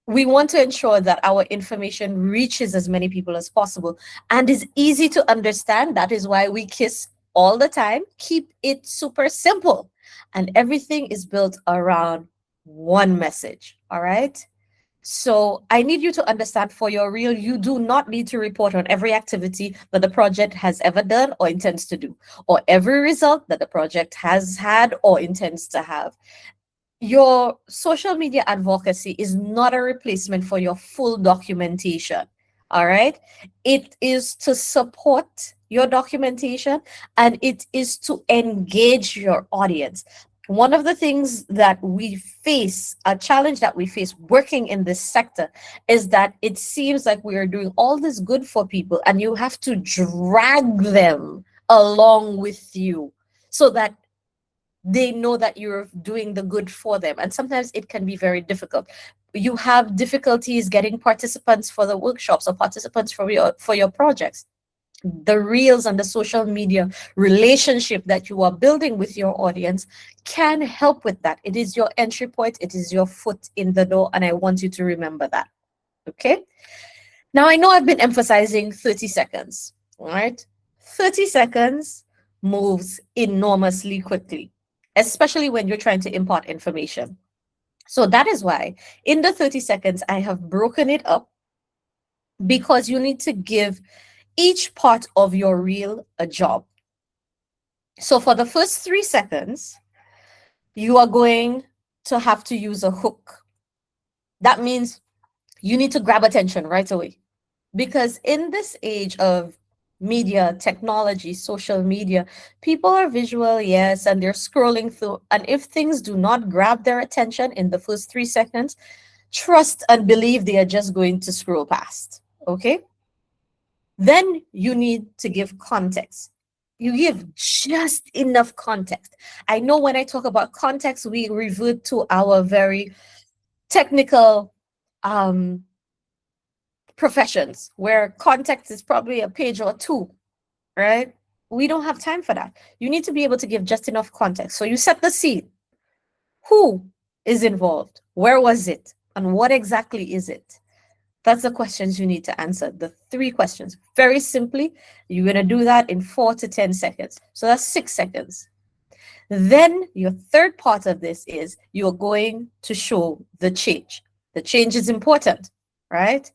We want to ensure that our information reaches as many people as possible and is easy to understand. That is why we KISS all the time. Keep it super simple. And everything is built around one message. All right. So I need you to understand, for your reel, you do not need to report on every activity that the project has ever done or intends to do, or every result that the project has had or intends to have. Your social media advocacy is not a replacement for your full documentation. All right. It is to support your documentation, and it is to engage your audience. One of the things that we face, a challenge that we face working in this sector, is that it seems like we are doing all this good for people and you have to drag them along with you so that they know that you're doing the good for them. And sometimes it can be very difficult. You have difficulties getting participants for the workshops or participants for your projects. The reels and the social media relationship that you are building with your audience can help with that. It is your entry point. It is your foot in the door. And I want you to remember that. Okay. Now, I know I've been emphasizing 30 seconds. All right. 30 seconds moves enormously quickly, especially when you're trying to impart information. So that is why in the 30 seconds, I have broken it up, because you need to give each part of your reel a job. So for the first 3 seconds, you are going to have to use a hook. That means you need to grab attention right away. Because in this age of media, technology, social media, people are visual, yes, and they're scrolling through. And if things do not grab their attention in the first 3 seconds, trust and believe they are just going to scroll past. Okay? Then you need to give context. You give just enough context. I know when I talk about context, we revert to our very technical professions, where context is probably a page or 2, right? We don't have time for that. You need to be able to give just enough context. So you set the scene. Who is involved? Where was it? And what exactly is it? That's the questions you need to answer. The 3 questions. Very simply, you're going to do that in 4 to 10 seconds. So that's 6 seconds. Then your third part of this is you're going to show the change. The change is important, right?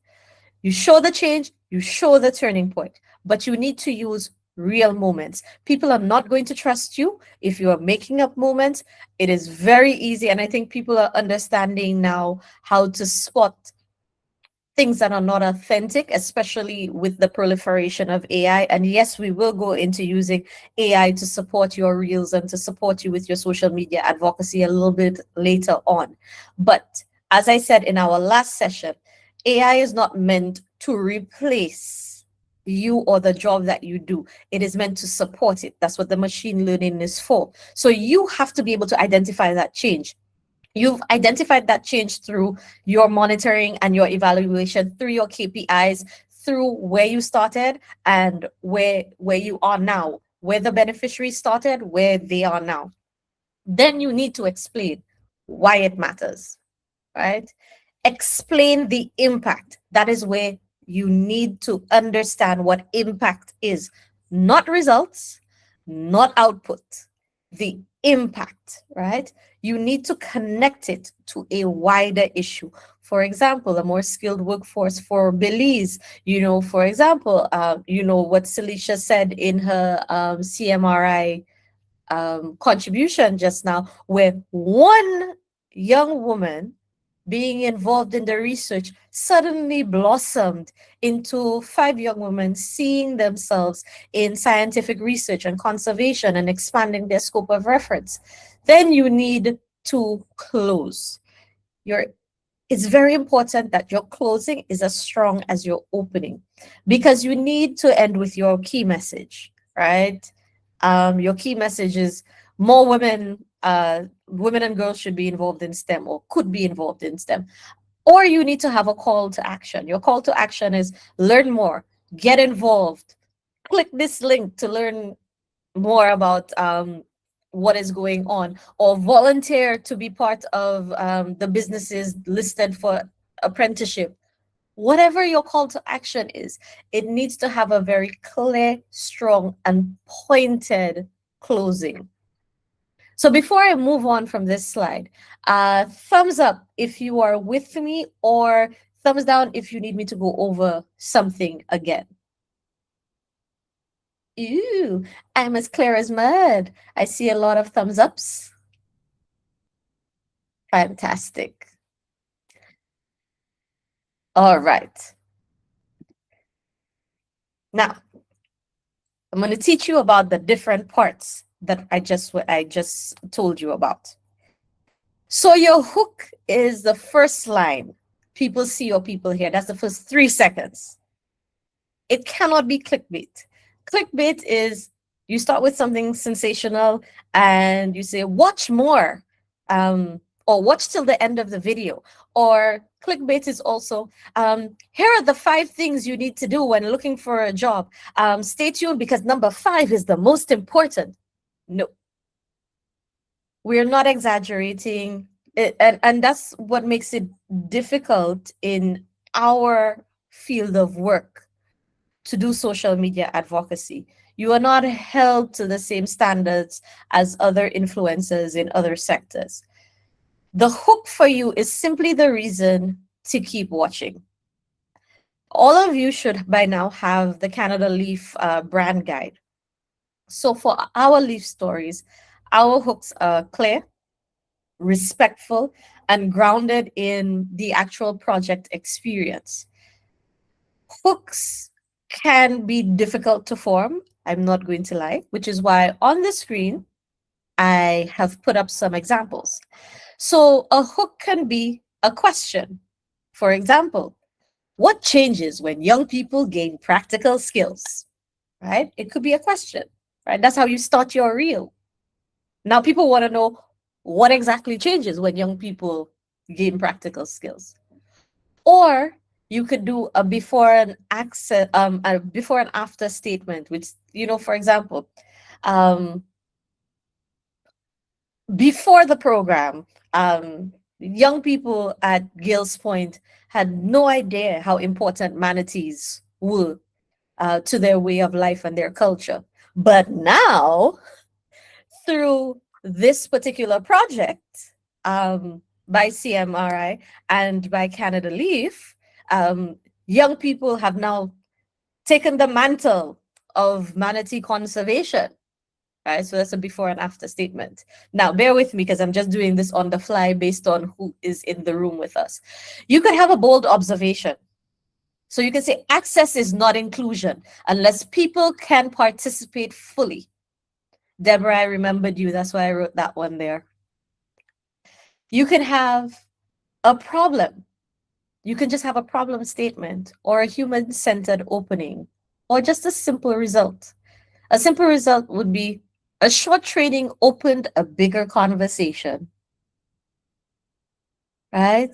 You show the change, you show the turning point, but you need to use real moments. People are not going to trust you if you are making up moments. It is very easy. And I think people are understanding now how to spot things that are not authentic, especially with the proliferation of AI. And yes, we will go into using AI to support your reels and to support you with your social media advocacy a little bit later on. But as I said in our last session, AI is not meant to replace you or the job that you do. It is meant to support it. That's what the machine learning is for. So you have to be able to identify that change. You've identified that change through your monitoring and your evaluation, through your KPIs, through where you started and where you are now. where the beneficiary started, where they are now. Then you need to explain why it matters, right? Explain the impact. That is where you need to understand what impact is, not results, not output, the impact, right? You need to connect it to a wider issue. For example, a more skilled workforce for Belize, for example, what Celicia said in her CMRI contribution just now, where one young woman being involved in the research suddenly blossomed into 5 young women seeing themselves in scientific research and conservation and expanding their scope of reference. Then you need to close. It's very important that your closing is as strong as your opening, because you need to end with your key message, right? Your key message is more women and girls should be involved in STEM, or could be involved in STEM. Or you need to have a call to action. Your call to action is learn more, get involved, click this link to learn more about what is going on, or volunteer to be part of the businesses listed for apprenticeship. Whatever your call to action is, it needs to have a very clear, strong, and pointed closing. So before I move on from this slide, thumbs up if you are with me, or thumbs down if you need me to go over something again. Ooh, I'm as clear as mud. I see a lot of thumbs ups. Fantastic. All right. Now, I'm going to teach you about the different parts that I just told you about. So your hook is the first line. People see or people hear. That's the first 3 seconds. It cannot be clickbait. Clickbait is you start with something sensational and you say, watch more, or watch till the end of the video. Or clickbait is also, here are the 5 things you need to do when looking for a job. Stay tuned because number 5 is the most important. No, we're not exaggerating it, and that's what makes it difficult in our field of work to do social media advocacy. You are not held to the same standards as other influencers in other sectors. The hook for you is simply the reason to keep watching. All of you should by now have the Canada Leaf brand guide. So for our Leaf stories, our hooks are clear, respectful, and grounded in the actual project experience. Hooks can be difficult to form, I'm not going to lie, which is why on the screen, I have put up some examples. So a hook can be a question. For example, what changes when young people gain practical skills? Right? It could be a question, right? That's how you start your reel. Now people want to know what exactly changes when young people gain practical skills. Or you could do a before and after statement, which, for example, before the program, young people at Gales Point had no idea how important manatees were to their way of life and their culture. But now, through this particular project by CMRI and by Canada Leaf, young people have now taken the mantle of manatee conservation. Right, so that's a before and after statement. Now, bear with me because I'm just doing this on the fly based on who is in the room with us. You could have a bold observation. So you can say access is not inclusion unless people can participate fully. Deborah, I remembered you. That's why I wrote that one there. You can have a problem. You can just have a problem statement or a human-centered opening or just a simple result. A simple result would be a short training opened a bigger conversation, right?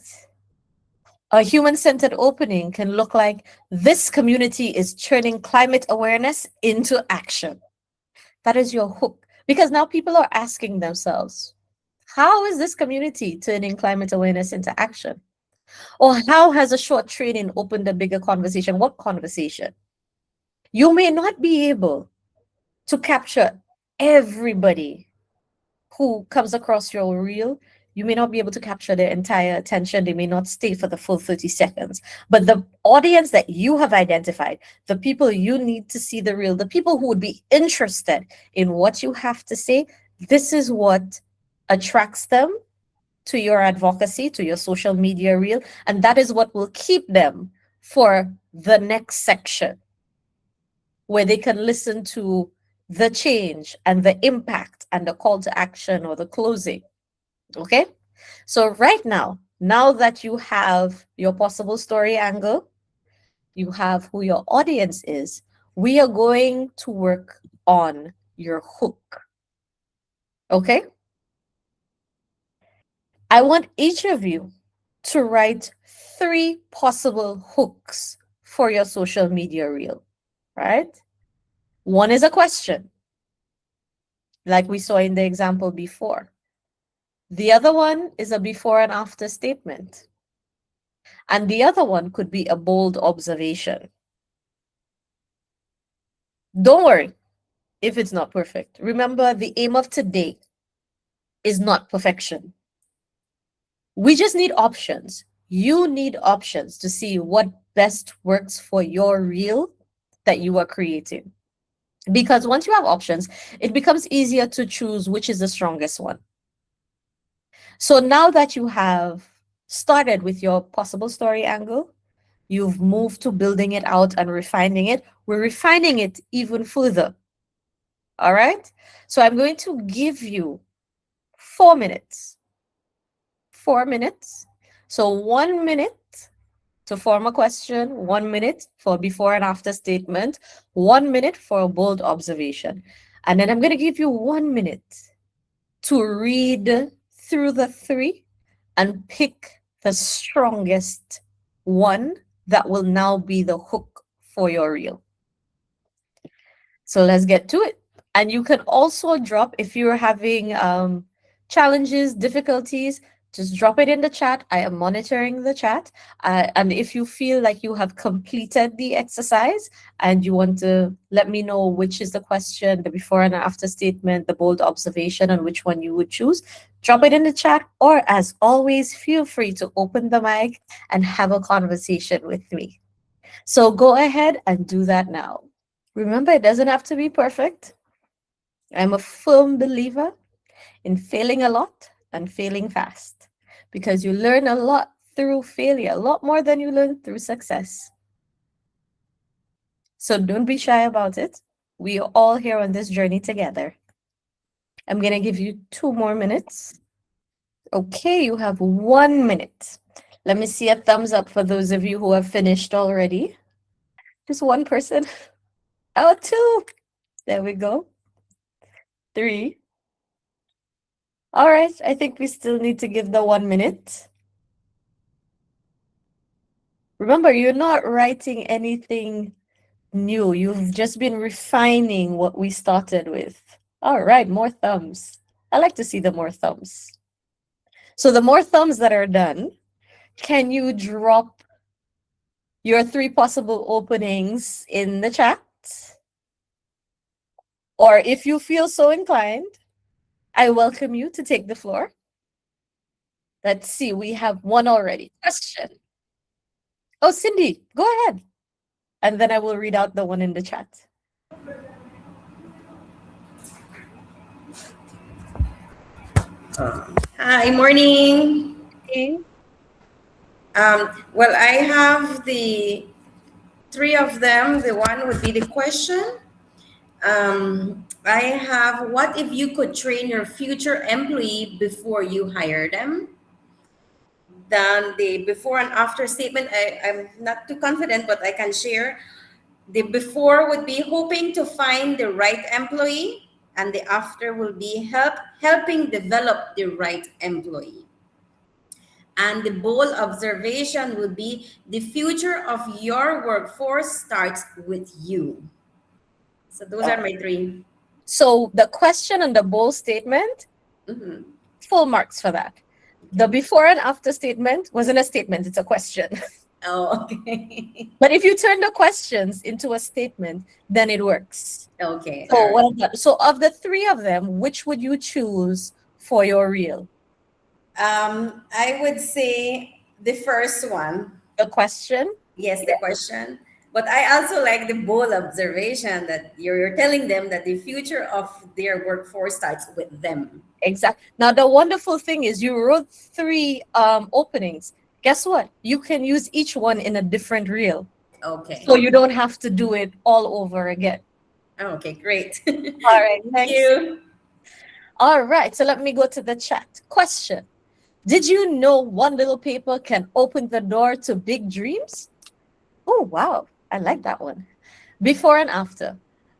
A human-centered opening can look like this community is turning climate awareness into action. That is your hook. Because now people are asking themselves, how is this community turning climate awareness into action? Or how has a short training opened a bigger conversation? What conversation? You may not be able to capture everybody who comes across your reel. You may not be able to capture their entire attention. They may not stay for the full 30 seconds. But the audience that you have identified, the people you need to see the reel, the people who would be interested in what you have to say, this is what attracts them to your advocacy, to your social media reel. And that is what will keep them for the next section, where they can listen to the change and the impact and the call to action or the closing. Okay? So right now that you have your possible story angle, you have who your audience is, we are going to work on your hook. Okay? I want each of you to write 3 possible hooks for your social media reel, right? One is a question, like we saw in the example before. The other one is a before and after statement. And the other one could be a bold observation. Don't worry if it's not perfect. Remember, the aim of today is not perfection. We just need options. You need options to see what best works for your reel that you are creating. Because once you have options, it becomes easier to choose which is the strongest one. So now that you have started with your possible story angle, you've moved to building it out and refining it. We're refining it even further. All right? So I'm going to give you 4 minutes. 4 minutes. So 1 minute to form a question, 1 minute for before and after statement, 1 minute for a bold observation. And then I'm going to give you 1 minute to read through the 3 and pick the strongest one that will now be the hook for your reel. So let's get to it. And you can also drop, if you're having challenges, difficulties, just drop it in the chat. I am monitoring the chat. And if you feel like you have completed the exercise and you want to let me know which is the question, the before and after statement, the bold observation, and which one you would choose, drop it in the chat. Or as always, feel free to open the mic and have a conversation with me. So go ahead and do that now. Remember, it doesn't have to be perfect. I'm a firm believer in failing a lot and failing fast, because you learn a lot through failure, a lot more than you learn through success. So don't be shy about it. We are all here on this journey together. I'm going to give you 2 more minutes. Okay, you have 1 minute. Let me see a thumbs up for those of you who have finished already. Just 1 person. Oh, 2. There we go. 3. All right, I think we still need to give the 1 minute. Remember, you're not writing anything new. You've just been refining what we started with. All right, more thumbs. I like to see the more thumbs. So the more thumbs that are done, can you drop your 3 possible openings in the chat? Or if you feel so inclined, I welcome you to take the floor. Let's see, we have 1 already. Question. Oh, Cindy, go ahead. And then I will read out the one in the chat. Hi, morning. Okay. Well, I have the 3 of them. The one would be the question. I have, what if you could train your future employee before you hire them? Then the before and after statement, I'm not too confident, but I can share. The before would be hoping to find the right employee, and the after will be helping develop the right employee. And the bold observation would be the future of your workforce starts with you. So those are my 3. So the question and the bold statement, Mhm. full marks for that. The before and after statement wasn't a statement, it's a question. Oh, okay. But if you turn the questions into a statement, then it works. Okay. So all right. well done. So of the three of them, which would you choose for your reel? I would say the first one. The question? Yes, the question. But I also like the bold observation that you're telling them that the future of their workforce starts with them. Exactly. Now the wonderful thing is you wrote three openings. Guess what? You can use each one in a different reel. Okay. So you don't have to do it all over again. Okay, great. All right. Thank Thanks. you. All right. So let me go to the chat. Question. Did you know one little paper can open the door to big dreams? Oh, wow. I like that one. Before and after.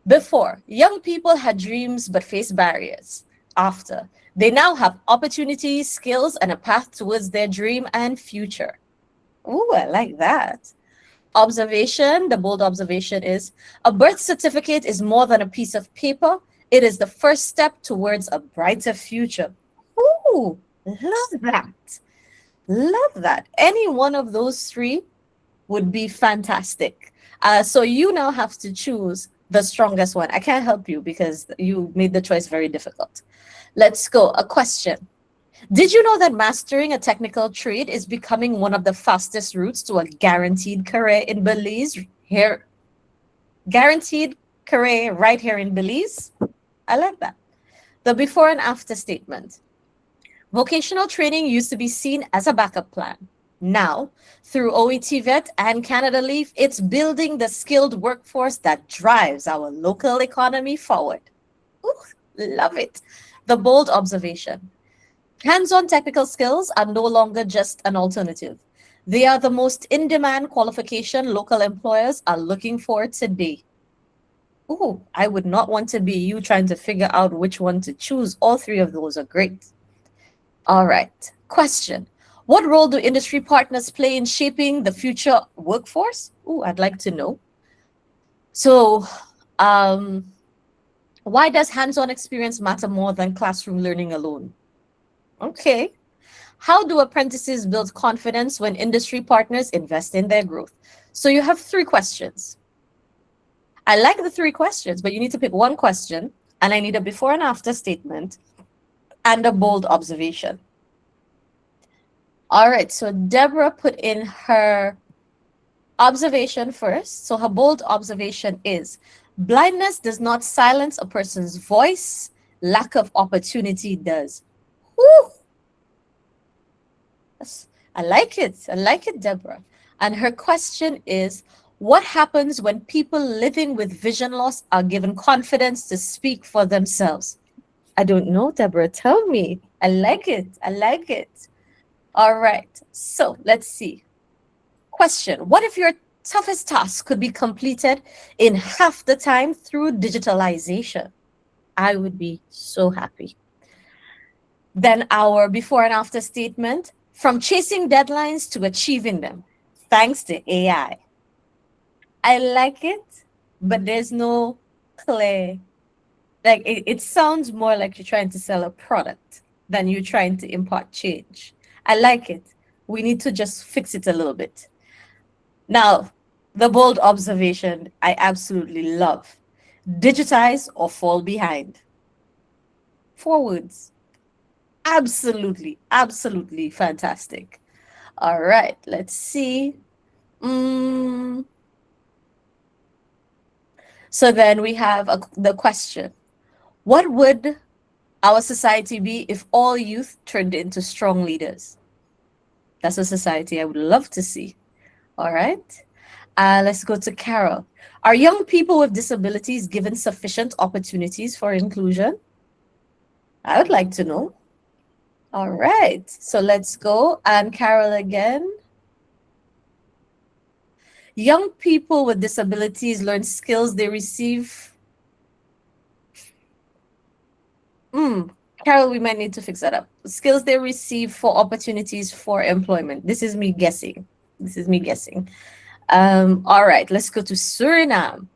Before, young people had dreams but faced barriers. After, they now have opportunities, skills, and a path towards their dream and future. Oh, I like that. Observation, the bold observation is a birth certificate is more than a piece of paper. It is the first step towards a brighter future. Ooh, love that. Love that. Any one of those three would be fantastic. So you now have to choose the strongest one. I can't help you because you made the choice very difficult. Let's go. A question. Did you know that mastering a technical trade is becoming one of the fastest routes to a guaranteed career in Belize? Here, guaranteed career right here in Belize? I like that. The before and after statement. Vocational training used to be seen as a backup plan. Now, through OET Vet and Canada Leaf, it's building the skilled workforce that drives our local economy forward. Ooh, love it. The bold observation. Hands-on technical skills are no longer just an alternative. They are the most in-demand qualification local employers are looking for today. Ooh, I would not want to be you trying to figure out which one to choose. All three of those are great. All right. Question. What role do industry partners play in shaping the future workforce? Ooh, I'd like to know. So, why does hands-on experience matter more than classroom learning alone? Okay. How do apprentices build confidence when industry partners invest in their growth? So you have three questions. I like the three questions, but you need to pick one question, and I need a before and after statement and a bold observation. All right, so Deborah put in her observation first. So her bold observation is, blindness does not silence a person's voice, lack of opportunity does. Woo! I like it, Deborah. And her question is, what happens when people living with vision loss are given confidence to speak for themselves? I don't know, Deborah, tell me. I like it. All right, so let's see. Question, what if your toughest task could be completed in half the time through digitalization? I would be so happy. Then our before and after statement, from chasing deadlines to achieving them, thanks to AI. I like it, but there's no clear, like it sounds more like you're trying to sell a product than you're trying to impart change. I like it. We need to just fix it a little bit. Now, the bold observation I absolutely love. Digitize or fall behind. 4 words. Absolutely fantastic. All right, let's see. So then we have the question. What would our society be if all youth turned into strong leaders? That's a society I would love to see. All right. Let's go to Carol. Are young people with disabilities given sufficient opportunities for inclusion? I would like to know. All right. So let's go. And Carol again. Young people with disabilities learn skills they receive. Carol, we might need to fix that up. Skills they receive for opportunities for employment. This is me guessing. All right, let's go to Suriname.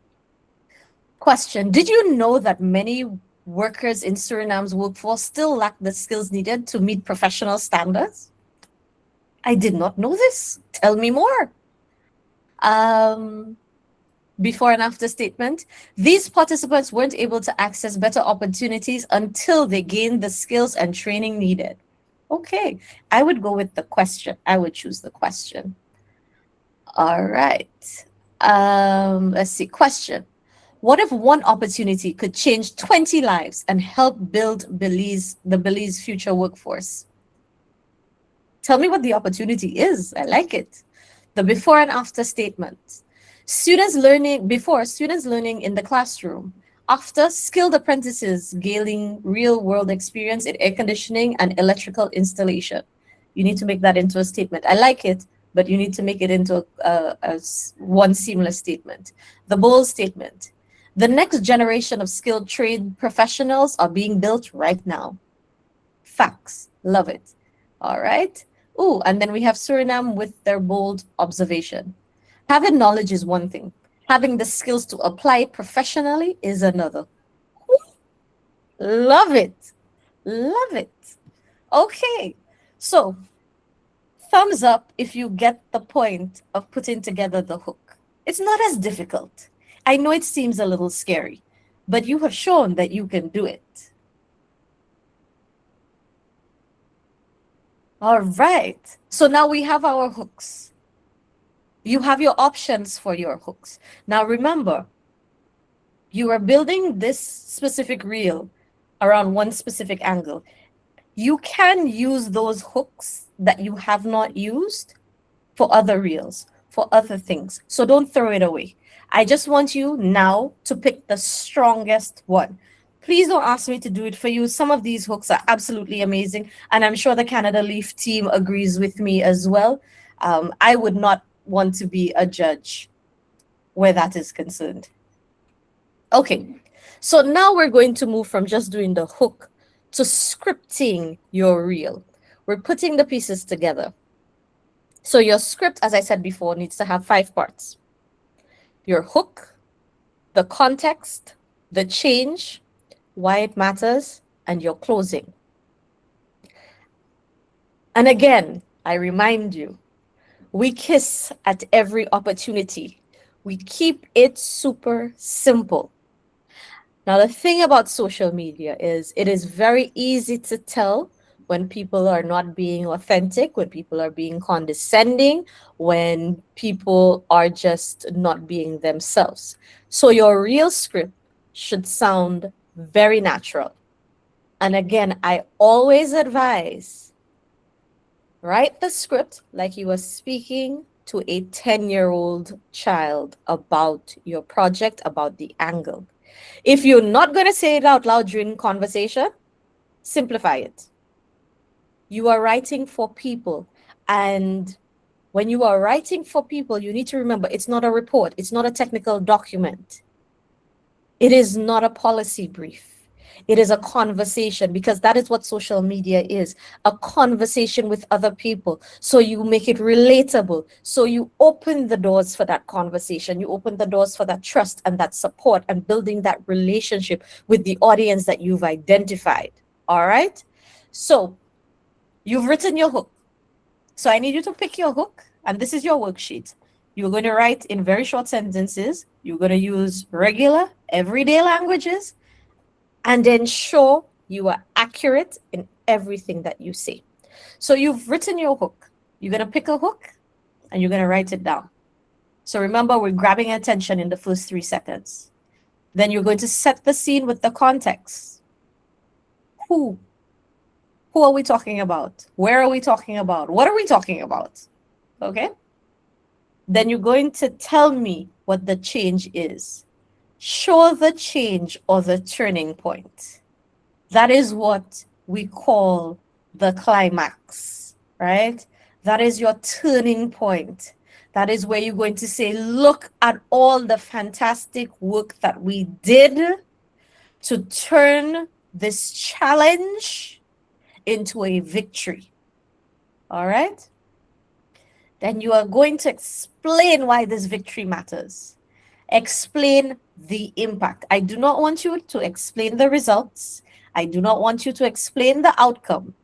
Question, did you know that many workers in Suriname's workforce still lack the skills needed to meet professional standards? I did not know this. Tell me more. Before and after statement. These participants weren't able to access better opportunities until they gained the skills and training needed. Okay, I would go with the question. I would choose the question. All right. Let's see. Question. What if one opportunity could change 20 lives and help build the Belize future workforce? Tell me what the opportunity is. I like it. The before and after statement. Students learning in the classroom. After, skilled apprentices gaining real-world experience in air conditioning and electrical installation. You need to make that into a statement. I like it, but you need to make it into one seamless statement. The bold statement. The next generation of skilled trade professionals are being built right now. Facts. Love it. All right. Ooh, and then we have Suriname with their bold observation. Having knowledge is one thing. Having the skills to apply it professionally is another. Love it. Love it. Okay. So, thumbs up if you get the point of putting together the hook. It's not as difficult. I know it seems a little scary, but you have shown that you can do it. All right. So now we have our hooks. You have your options for your hooks. Now remember, you are building this specific reel around one specific angle. You can use those hooks that you have not used for other reels, for other things. So don't throw it away. I just want you now to pick the strongest one. Please don't ask me to do it for you. Some of these hooks are absolutely amazing, and I'm sure the Canada Leaf team agrees with me as well. I would not want to be a judge where that is concerned. Okay, so now we're going to move from just doing the hook to scripting your reel. We're putting the pieces together. So your script, as I said before, needs to have 5 parts. Your hook, the context, the change, why it matters, and your closing. And again, I remind you, we kiss at every opportunity. We keep it super simple. Now, the thing about social media is it is very easy to tell when people are not being authentic, when people are being condescending, when people are just not being themselves. So your real script should sound very natural. And again, I always advise, write the script like you were speaking to a 10-year-old child about your project, about the angle. If you're not going to say it out loud during conversation, simplify it. You are writing for people. And when you are writing for people, you need to remember it's not a report. It's not a technical document. It is not a policy brief. It is a conversation, because that is what social media is, a conversation with other people. So you make it relatable. So you open the doors for that conversation. You open the doors for that trust and that support and building that relationship with the audience that you've identified. All right? So you've written your hook. So I need you to pick your hook, and this is your worksheet. You're going to write in very short sentences. You're going to use regular, everyday languages, and ensure you are accurate in everything that you say. So you've written your hook. You're going to pick a hook, and you're going to write it down. So remember, we're grabbing attention in the first 3 seconds. Then you're going to set the scene with the context. Who are we talking about? Where are we talking about? What are we talking about? Okay? Then you're going to tell me what the change is. Show the change or the turning point. That is what we call the climax, right? That is your turning point. That is where you're going to say, look at all the fantastic work that we did to turn this challenge into a victory. All right? Then you are going to explain why this victory matters. Explain the impact. I do not want you to explain the results. I do not want you to explain the outcome.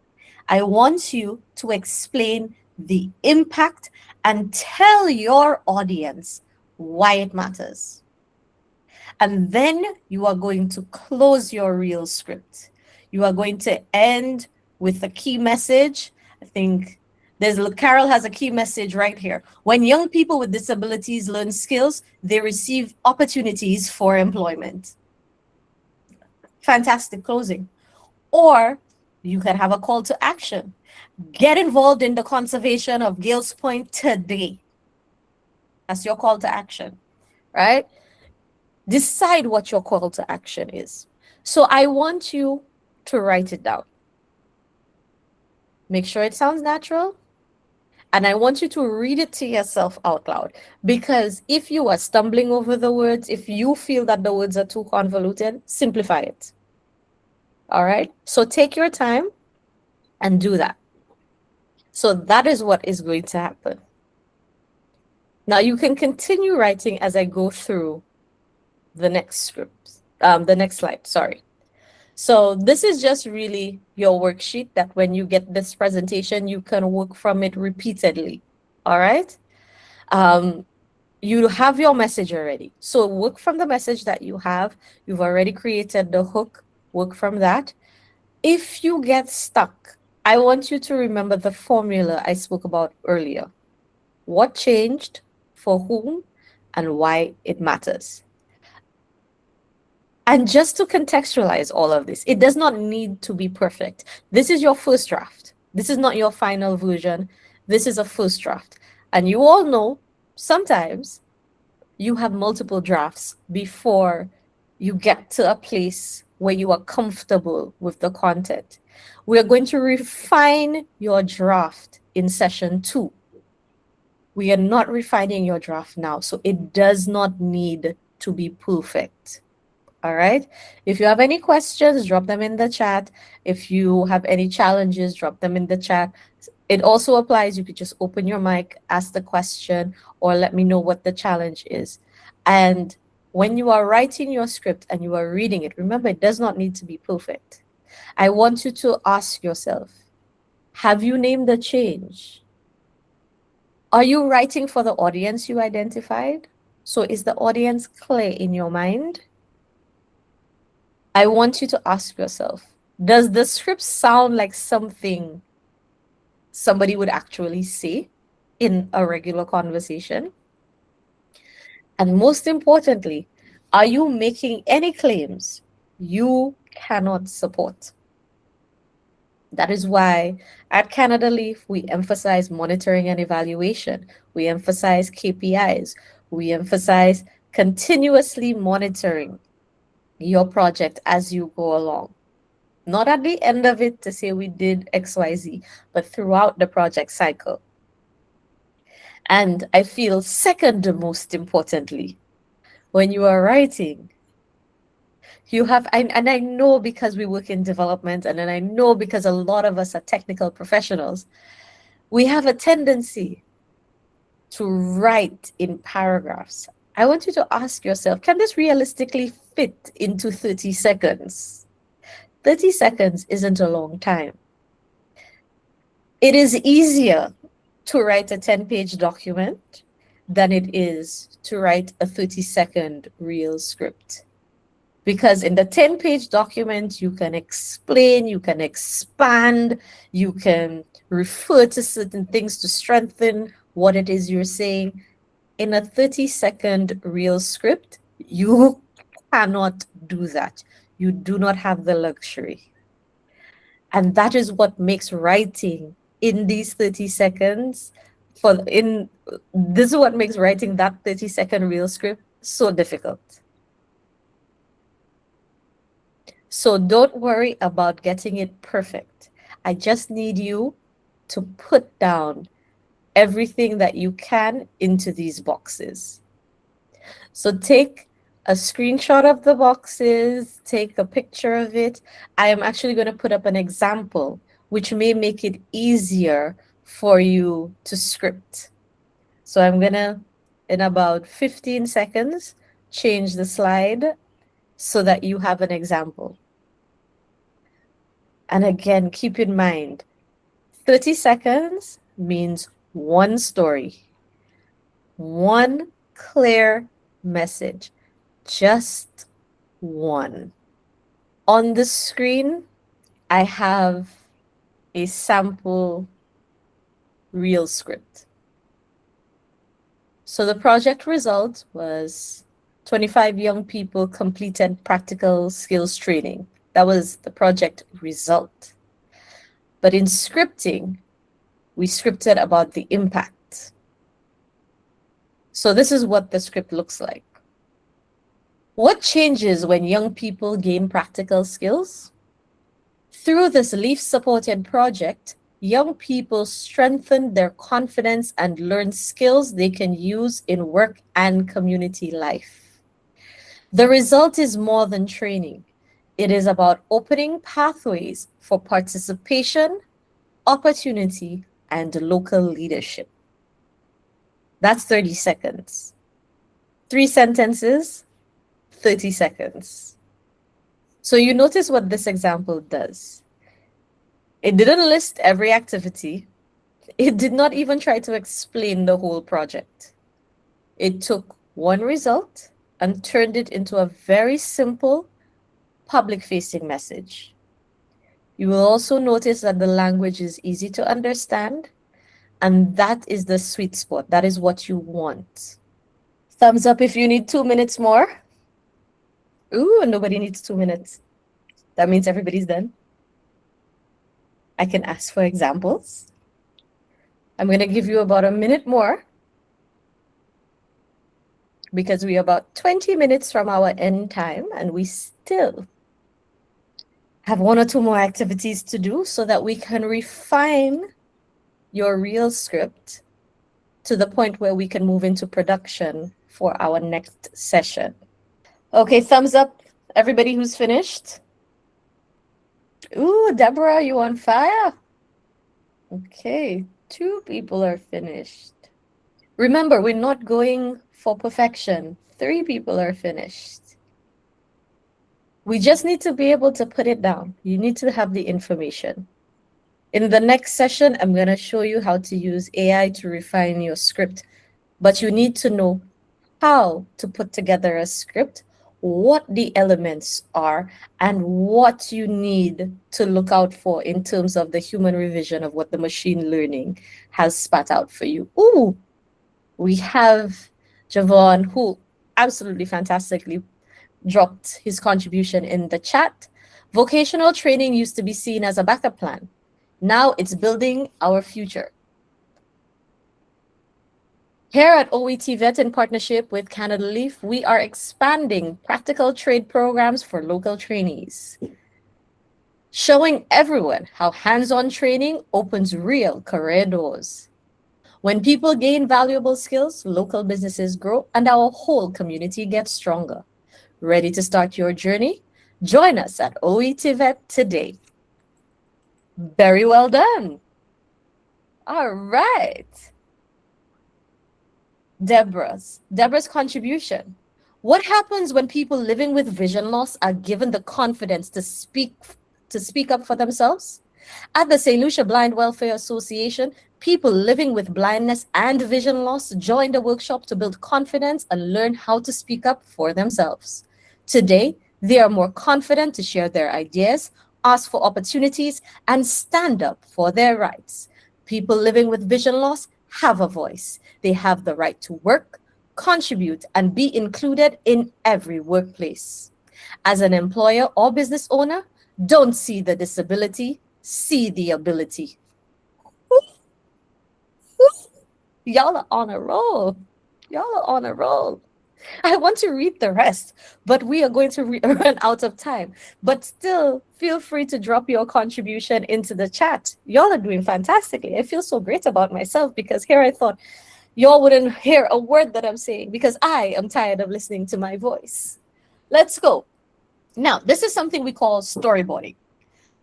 I want you to explain the impact and tell your audience why it matters. And then you are going to close your reel script. You are going to end with a key message. I think Carol has a key message right here. When young people with disabilities learn skills, they receive opportunities for employment. Fantastic closing. Or you can have a call to action. Get involved in the conservation of Gales Point today. That's your call to action, right? Decide what your call to action is. So I want you to write it down. Make sure it sounds natural. And I want you to read it to yourself out loud. Because if you are stumbling over the words, if you feel that the words are too convoluted, simplify it. All right? So take your time and do that. So that is what is going to happen. Now you can continue writing as I go through the next script, the next slide, sorry. So this is just really your worksheet that when you get this presentation, you can work from it repeatedly, all right? You have your message already. So work from the message that you have. You've already created the hook, work from that. If you get stuck, I want you to remember the formula I spoke about earlier. What changed, for whom, and why it matters. And just to contextualize all of this, it does not need to be perfect. This is your first draft. This is not your final version. This is a first draft. And you all know sometimes you have multiple drafts before you get to a place where you are comfortable with the content. We are going to refine your draft in session 2. We are not refining your draft now, so it does not need to be perfect. All right. If you have any questions, drop them in the chat. If you have any challenges, drop them in the chat. It also applies. You could just open your mic, ask the question, or let me know what the challenge is. And when you are writing your script and you are reading it, remember, it does not need to be perfect. I want you to ask yourself, have you named the change? Are you writing for the audience you identified? So is the audience clear in your mind? I want you to ask yourself, does the script sound like something somebody would actually say in a regular conversation? And most importantly, are you making any claims you cannot support? That is why at Canada Leaf, we emphasize monitoring and evaluation. We emphasize KPIs. We emphasize continuously monitoring your project as you go along. Not at the end of it to say we did XYZ, but throughout the project cycle. And I feel second most importantly, when you are writing, you have, and I know because we work in development, and then I know because a lot of us are technical professionals, we have a tendency to write in paragraphs. I want you to ask yourself, can this realistically fit into 30 seconds? 30 seconds isn't a long time. It is easier to write a 10-page document than it is to write a 30-second reel script. Because in the 10-page document, you can explain, you can expand, you can refer to certain things to strengthen what it is you're saying. In a 30-second reel script, you cannot do that. You do not have the luxury. And that is what makes writing in these 30 seconds, this is what makes writing that 30-second reel script so difficult. So don't worry about getting it perfect. I just need you to put down everything that you can into these boxes. So take a screenshot of the boxes, take a picture of it. I am actually going to put up an example, which may make it easier for you to script. So I'm going to, in about 15 seconds, change the slide so that you have an example. And again, keep in mind, 30 seconds means one story, one clear message, just one. On the screen, I have a sample reel script. So the project result was 25 young people completed practical skills training. That was the project result. But in scripting, we scripted about the impact. So this is what the script looks like. What changes when young people gain practical skills? Through this LEAF-supported project, young people strengthen their confidence and learn skills they can use in work and community life. The result is more than training. It is about opening pathways for participation, opportunity, and local leadership. That's 30 seconds. 3 sentences, 30 seconds. So you notice what this example does. It didn't list every activity. It did not even try to explain the whole project. It took one result and turned it into a very simple public-facing message. You will also notice that the language is easy to understand, and that is the sweet spot. That is what you want. Thumbs up if you need 2 minutes more. Ooh, nobody needs 2 minutes. That means everybody's done. I can ask for examples. I'm going to give you about a minute more because we're about 20 minutes from our end time and we still have 1 or 2 more activities to do so that we can refine your real script to the point where we can move into production for our next session. Okay, thumbs up, everybody who's finished. Ooh, Deborah, you on fire? Okay, 2 people are finished. Remember, we're not going for perfection. 3 people are finished. We just need to be able to put it down. You need to have the information. In the next session, I'm going to show you how to use AI to refine your script. But you need to know how to put together a script, what the elements are, and what you need to look out for in terms of the human revision of what the machine learning has spat out for you. Ooh, we have Javon, who absolutely fantastically dropped his contribution in the chat. Vocational training used to be seen as a backup plan. Now it's building our future. Here at OET Vet, in partnership with Canada Leaf, we are expanding practical trade programs for local trainees, showing everyone how hands-on training opens real career doors. When people gain valuable skills, local businesses grow and our whole community gets stronger. Ready to start your journey? Join us at OET Vet today. Very well done. All right. Deborah's contribution. What happens when people living with vision loss are given the confidence to speak up for themselves? At the St. Lucia Blind Welfare Association, people living with blindness and vision loss joined a workshop to build confidence and learn how to speak up for themselves. Today, they are more confident to share their ideas, ask for opportunities, and stand up for their rights. People living with vision loss have a voice. They have the right to work, contribute, and be included in every workplace. As an employer or business owner, don't see the disability, see the ability. Y'all are on a roll. Y'all are on a roll. I want to read the rest, but we are going to run out of time. But still, feel free to drop your contribution into the chat. Y'all are doing fantastically. I feel so great about myself because here I thought y'all wouldn't hear a word that I'm saying because I am tired of listening to my voice. Let's go. Now, this is something we call storyboarding.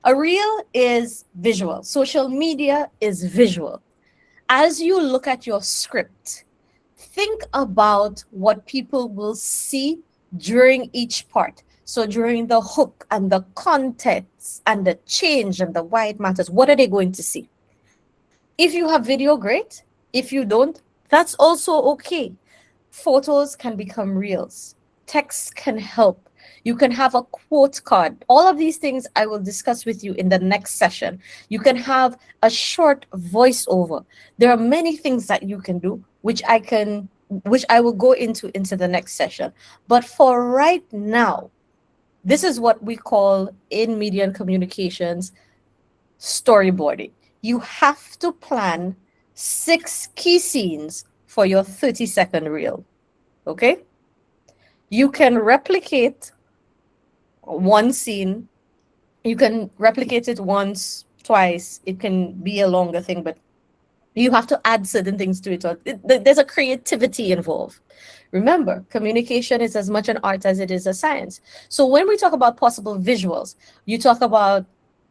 A reel is visual. Social media is visual. As you look at your script, think about what people will see during each part. So during the hook and the context and the change and the why it matters, what are they going to see? If you have video, great. If you don't, that's also okay. Photos can become reels. Text can help. You can have a quote card. All of these things I will discuss with you in the next session. You can have a short voiceover. There are many things that you can do, which I will go into the next session. But for right now, this is what we call in media and communications storyboarding. You have to plan 6 key scenes for your 30-second reel. Okay? You can replicate one scene. You can replicate it once, twice. It can be a longer thing, but you have to add certain things to it. There's a creativity involved. Remember, communication is as much an art as it is a science. So when we talk about possible visuals, you talk about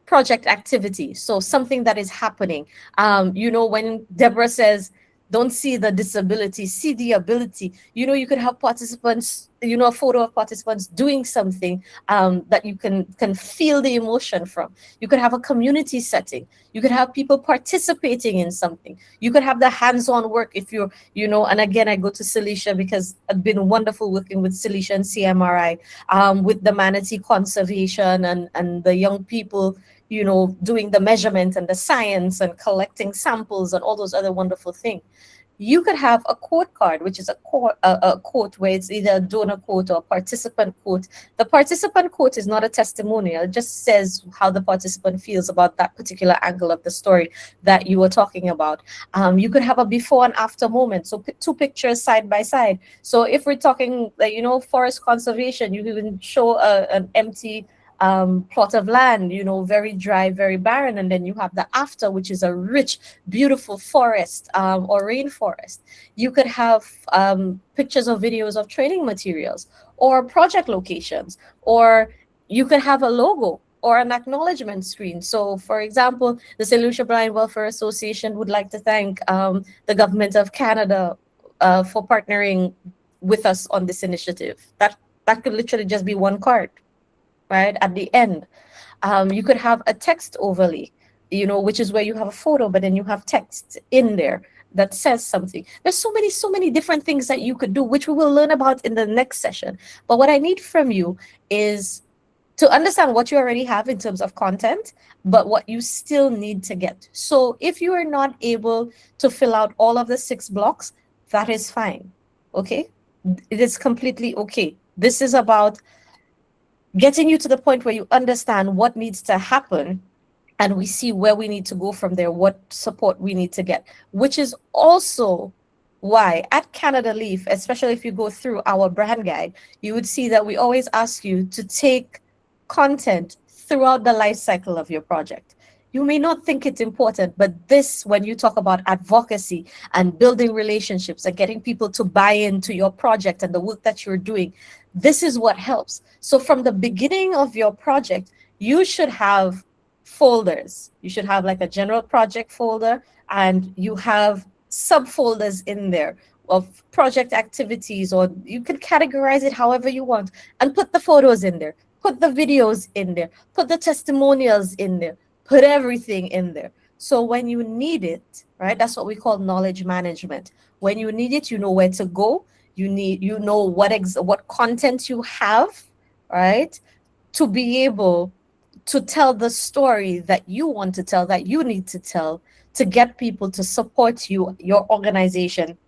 project activity. So something that is happening. When Deborah says, don't see the disability, see the ability. You could have participants, a photo of participants doing something that you can feel the emotion from. You could have a community setting. You could have people participating in something. You could have the hands-on work if you're, and again, I go to Cilicia because it's been wonderful working with Cilicia and CMRI, with the manatee conservation and the young people, doing the measurement and the science and collecting samples and all those other wonderful things. You could have a quote card, which is a quote where it's either a donor quote or a participant quote. The participant quote is not a testimonial. It just says how the participant feels about that particular angle of the story that you were talking about. You could have a before and after moment. So 2 pictures side by side. So if we're talking, forest conservation, you can show an empty plot of land, very dry, very barren, and then you have the after, which is a rich, beautiful forest or rainforest. You could have pictures or videos of training materials or project locations, or you could have a logo or an acknowledgement screen. So, for example, the St. Lucia Blind Welfare Association would like to thank the government of Canada for partnering with us on this initiative. That could literally just be one card. Right at the end, you could have a text overlay, which is where you have a photo, but then you have text in there that says something. There's so many different things that you could do, which we will learn about in the next session. But what I need from you is to understand what you already have in terms of content, but what you still need to get. So if you are not able to fill out all of the 6 blocks, that is fine. Okay, it is completely okay. This is about getting you to the point where you understand what needs to happen, and we see where we need to go from there, what support we need to get, which is also why at Canada Leaf, especially if you go through our brand guide, you would see that we always ask you to take content throughout the life cycle of your project. You may not think it's important, but this, when you talk about advocacy and building relationships and getting people to buy into your project and the work that you're doing, this is what helps. So from the beginning of your project, you should have folders. You should have like a general project folder, and you have subfolders in there of project activities, or you can categorize it however you want and put the photos in there, put the videos in there, put the testimonials in there, put everything in there. So when you need it, right, that's what we call knowledge management. When you need it, you know where to go. You know what content you have, right, to be able to tell the story that you want to tell, that you need to tell, to get people to support you, your organization,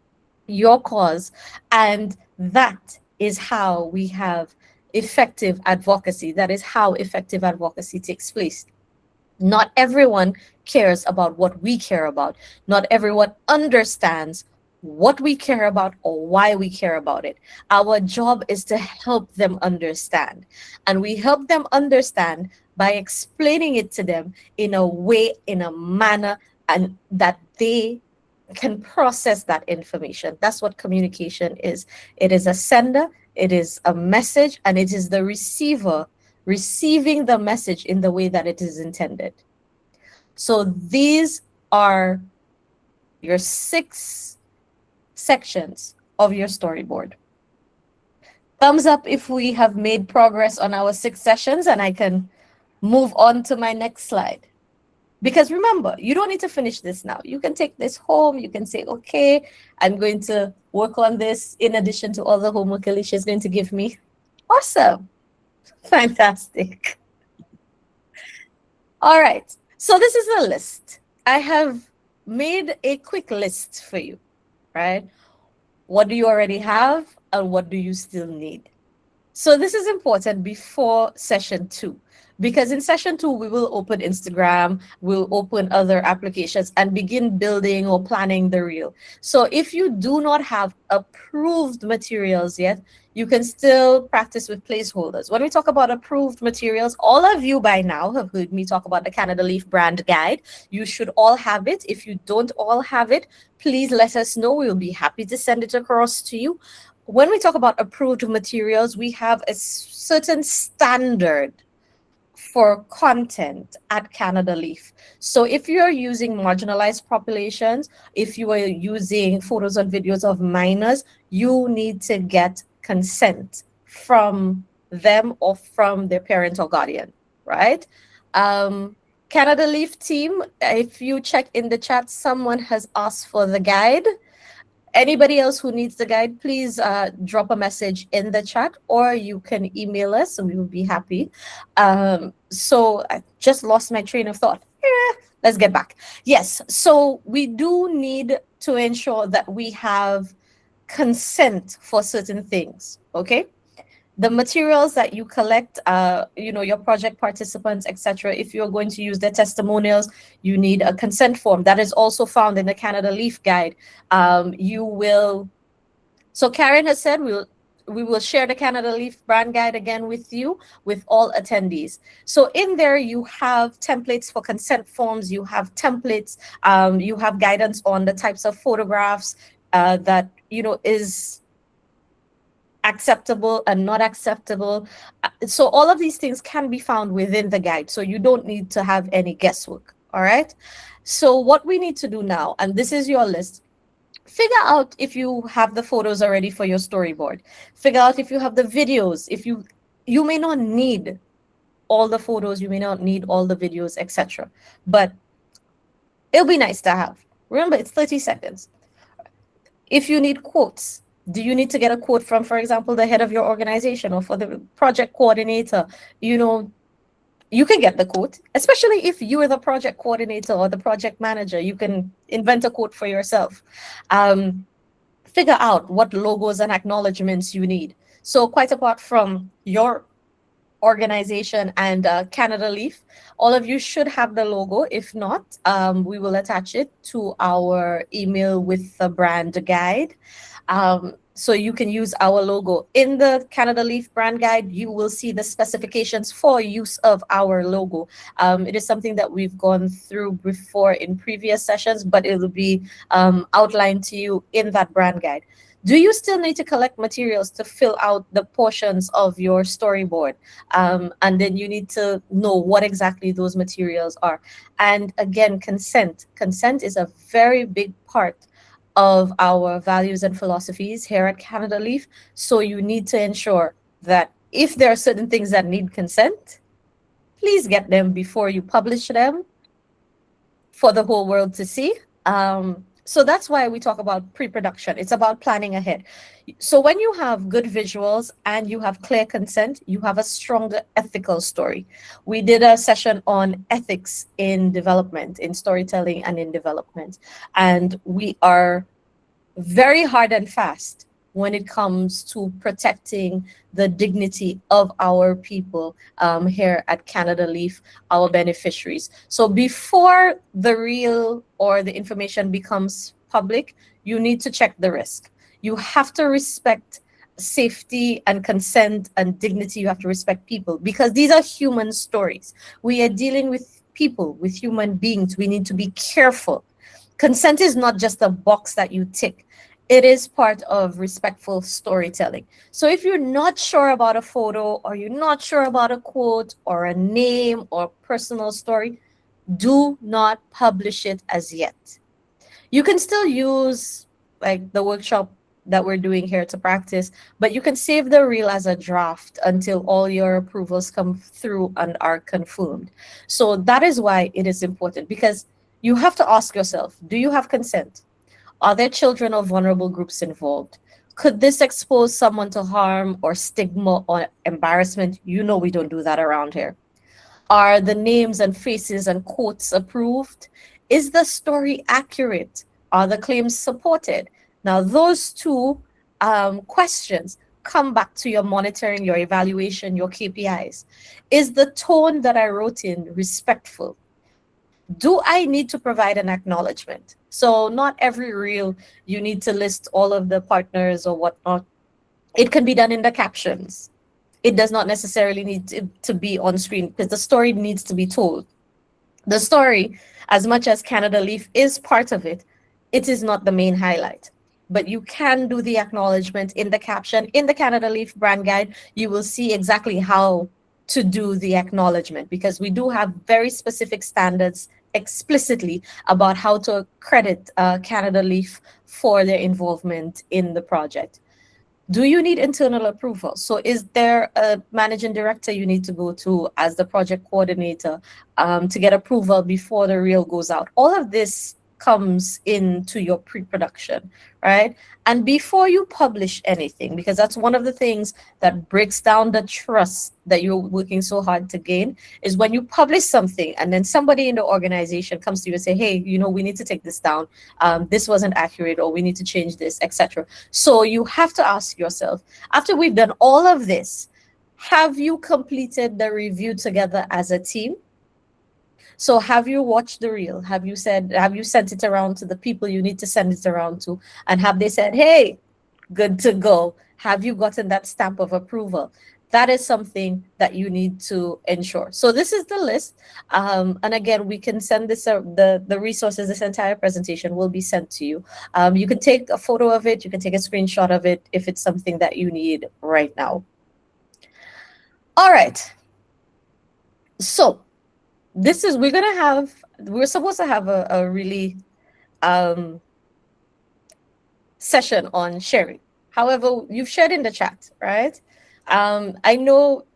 your cause. And that is how we have effective advocacy. That is how effective advocacy takes place. Not everyone cares about what we care about. Not everyone understands what we care about or why we care about it. Our job is to help them understand. And we help them understand by explaining it to them in a way, in a manner, and that they can process that information. That's what communication is. It is a sender, it is a message, and it is the receiver receiving the message in the way that it is intended. So these are your 6 sections of your storyboard. Thumbs up if we have made progress on our 6 sessions, and I can move on to my next slide. Because remember, you don't need to finish this now. You can take this home. You can say, okay, I'm going to work on this in addition to all the homework Alicia is going to give me. Awesome. Fantastic. All right. So this is a list. I have made a quick list for you, right? What do you already have and what do you still need? So this is important before session 2. Because in session 2, we will open Instagram, we'll open other applications and begin building or planning the reel. So if you do not have approved materials yet, you can still practice with placeholders. When we talk about approved materials, all of you by now have heard me talk about the Canada Leaf brand guide. You should all have it. If you don't all have it, please let us know. We'll be happy to send it across to you. When we talk about approved materials, we have a certain standard for content at Canada Leaf. So if you're using marginalized populations, if you are using photos and videos of minors, you need to get consent from them or from their parent or guardian, right? Canada Leaf team, if you check in the chat, someone has asked for the guide. Anybody else who needs the guide, please drop a message in the chat, or you can email us and we will be happy. So I just lost my train of thought. Let's get back. Yes, so we do need to ensure that we have consent for certain things, okay? The materials that you collect, your project participants, etc. If you're going to use their testimonials, you need a consent form that is also found in the Canada Leaf guide. So Karen has said we will share the Canada Leaf brand guide again with you, with all attendees. So in there you have templates for consent forms, you have templates, you have guidance on the types of photographs that is acceptable and not acceptable. So all of these things can be found within the guide. So you don't need to have any guesswork. All right. So what we need to do now, and this is your list, figure out if you have the photos already for your storyboard. Figure out if you have the videos. If you may not need all the photos, you may not need all the videos, etc. But it'll be nice to have. Remember, it's 30 seconds. If you need quotes, do you need to get a quote from, for example, the head of your organization or for the project coordinator? You can get the quote, especially if you are the project coordinator or the project manager. You can invent a quote for yourself. Figure out what logos and acknowledgements you need. So quite apart from your organization and Canada Leaf, all of you should have the logo. If not, we will attach it to our email with the brand guide. So you can use our logo. In the Canada Leaf brand guide, you will see the specifications for use of our logo. It is something that we've gone through before in previous sessions, but it will be outlined to you in that brand guide. Do you still need to collect materials to fill out the portions of your storyboard? And then you need to know what exactly those materials are. And again, consent. Consent is a very big part of our values and philosophies here at Canada Leaf. So you need to ensure that if there are certain things that need consent, please get them before you publish them for the whole world to see. So that's why we talk about pre-production. It's about planning ahead. So when you have good visuals and you have clear consent, you have a stronger ethical story. We did a session on ethics in development, in storytelling and in development. And we are very hard and fast when it comes to protecting the dignity of our people here at Canada Leaf, our beneficiaries. So before the reel or the information becomes public, you need to check the risk. You have to respect safety and consent and dignity. You have to respect people because these are human stories. We are dealing with people, with human beings. We need to be careful. Consent is not just a box that you tick. It is part of respectful storytelling. So if you're not sure about a photo or you're not sure about a quote or a name or personal story, do not publish it as yet. You can still use like the workshop that we're doing here to practice, but you can save the reel as a draft until all your approvals come through and are confirmed. So that is why it is important, because you have to ask yourself, do you have consent? Are there children or vulnerable groups involved? Could this expose someone to harm or stigma or embarrassment? You know we don't do that around here. Are the names and faces and quotes approved? Is the story accurate? Are the claims supported? Now, those two questions come back to your monitoring, your evaluation, your KPIs. Is the tone that I wrote in respectful? Do I need to provide an acknowledgement? So not every reel you need to list all of the partners or whatnot. It can be done in the captions. It does not necessarily need to be on screen, because the story needs to be told. The story, as much as Canada Leaf is part of it, it is not the main highlight. But you can do the acknowledgement in the caption. In the Canada Leaf brand guide, you will see exactly how to do the acknowledgement, because we do have very specific standards explicitly about how to credit Canada Leaf for their involvement in the project. Do you need internal approval? So is there a managing director you need to go to as the project coordinator to get approval before the reel goes out? All of this comes into your pre-production, right? And before you publish anything, because that's one of the things that breaks down the trust that you're working so hard to gain, is when you publish something and then somebody in the organization comes to you and say, hey, you know, we need to take this down. This wasn't accurate, or we need to change this, etc. So you have to ask yourself, after we've done all of this, have you completed the review together as a team? So have you watched the reel? Have you sent it around to the people you need to send it around to? And have they said, hey, good to go? Have you gotten that stamp of approval? That is something that you need to ensure. So this is the list. And again, we can send this, the resources, this entire presentation will be sent to you. You can take a photo of it. You can take a screenshot of it if it's something that you need right now. All right. So we're supposed to have a really session on sharing. However, you've shared in the chat, right? I know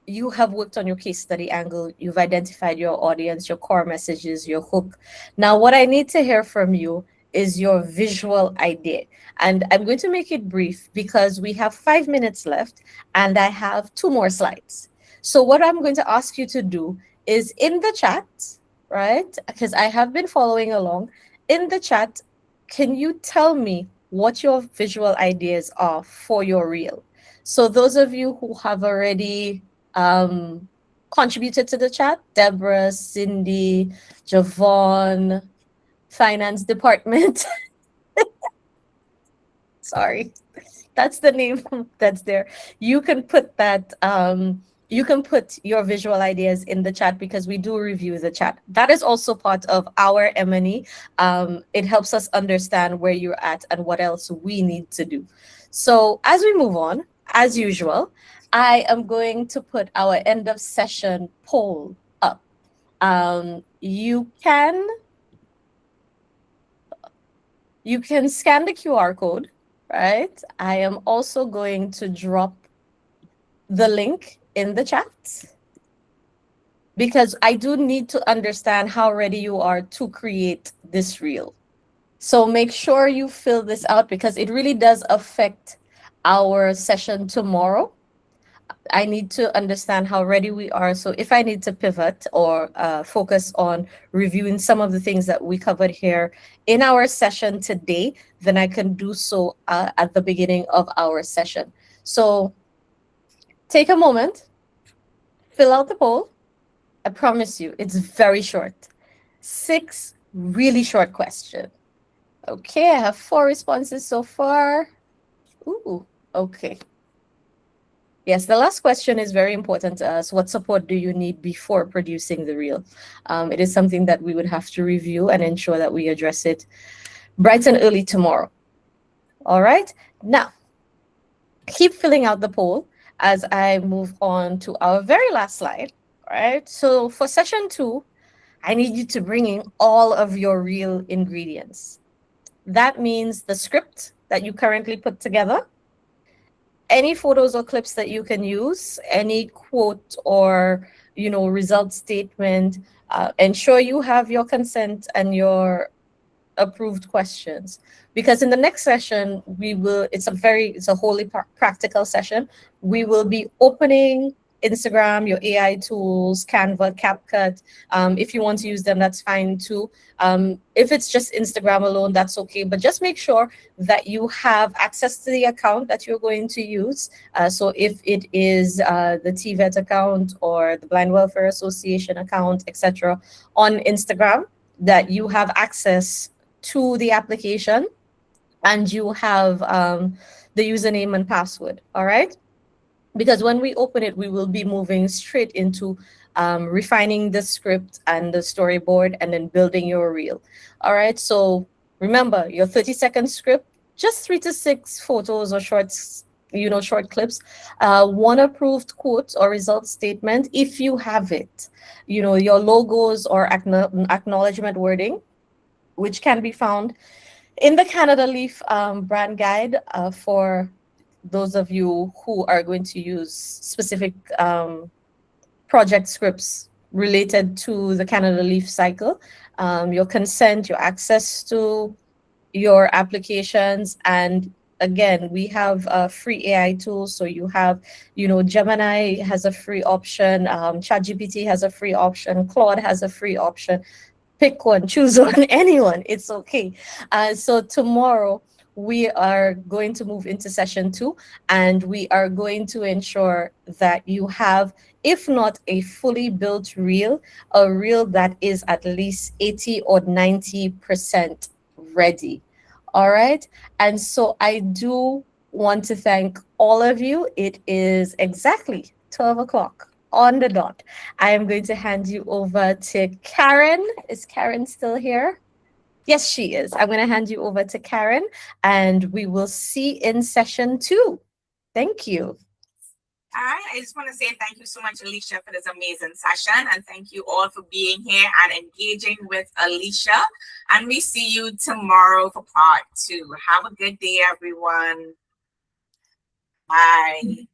you have worked on your case study angle. You've identified your audience, your core messages, your hook. Now, what I need to hear from you is your visual idea. And I'm going to make it brief because we have 5 minutes left and I have 2 more slides. So what I'm going to ask you to do is in the chat, right? Because I have been following along. In the chat, can you tell me what your visual ideas are for your reel? So those of you who have already contributed to the chat, Deborah, Cindy, Javon, Finance Department. Sorry, that's the name that's there. You can put that, you can put your visual ideas in the chat because we do review the chat. That is also part of our M&E. It helps us understand where you're at and what else we need to do. So as we move on, as usual, I am going to put our end of session poll up. You can scan the QR code, right? I am also going to drop the link in the chat because I do need to understand how ready you are to create this reel. So make sure you fill this out because it really does affect our session tomorrow. I need to understand how ready we are. So if I need to pivot or focus on reviewing some of the things that we covered here in our session today, then I can do so at the beginning of our session. So take a moment, fill out the poll. I promise you, it's very short. 6 really short questions. Okay, I have 4 responses so far. Ooh, okay. Yes, the last question is very important to us. What support do you need before producing the reel? It is something that we would have to review and ensure that we address it bright and early tomorrow. All right, now keep filling out the poll as I move on to our very last slide. All right, so for session 2, I need you to bring in all of your reel ingredients. That means the script that you currently put together, any photos or clips that you can use, any quote or result statement. Ensure you have your consent and your approved questions, because in the next session it's a wholly practical session. We will be opening Instagram, your AI tools, Canva, CapCut. If you want to use them, that's fine too. If it's just Instagram alone, that's okay, but just make sure that you have access to the account that you're going to use. So if it is the TVET account or the Blind Welfare Association account, etc., on Instagram, that you have access to the application and you have the username and password. All right, because when we open it, we will be moving straight into refining the script and the storyboard and then building your reel. All right, so remember your 30-second script, just 3 to 6 photos or shorts, short clips, one approved quote or result statement if you have it, your logos or acknowledgement wording, which can be found in the Canada Leaf brand guide for those of you who are going to use specific project scripts related to the Canada Leaf cycle. Your consent, your access to your applications, and again, we have free AI tools. So you have, Gemini has a free option, ChatGPT has a free option, Claude has a free option. Pick one, choose one, anyone, it's okay. So tomorrow we are going to move into session 2, and we are going to ensure that you have, if not a fully built reel, a reel that is at least 80 or 90% ready. All right. And so I do want to thank all of you. It is exactly 12 o'clock on the dot. I am going to hand you over to Karen. Is Karen still here? Yes, she is. I'm going to hand you over to Karen, and we will see in session 2. Thank you. All right, I just want to say thank you so much, Alicia, for this amazing session. And thank you all for being here and engaging with Alicia. And we see you tomorrow for part 2. Have a good day, everyone. Bye.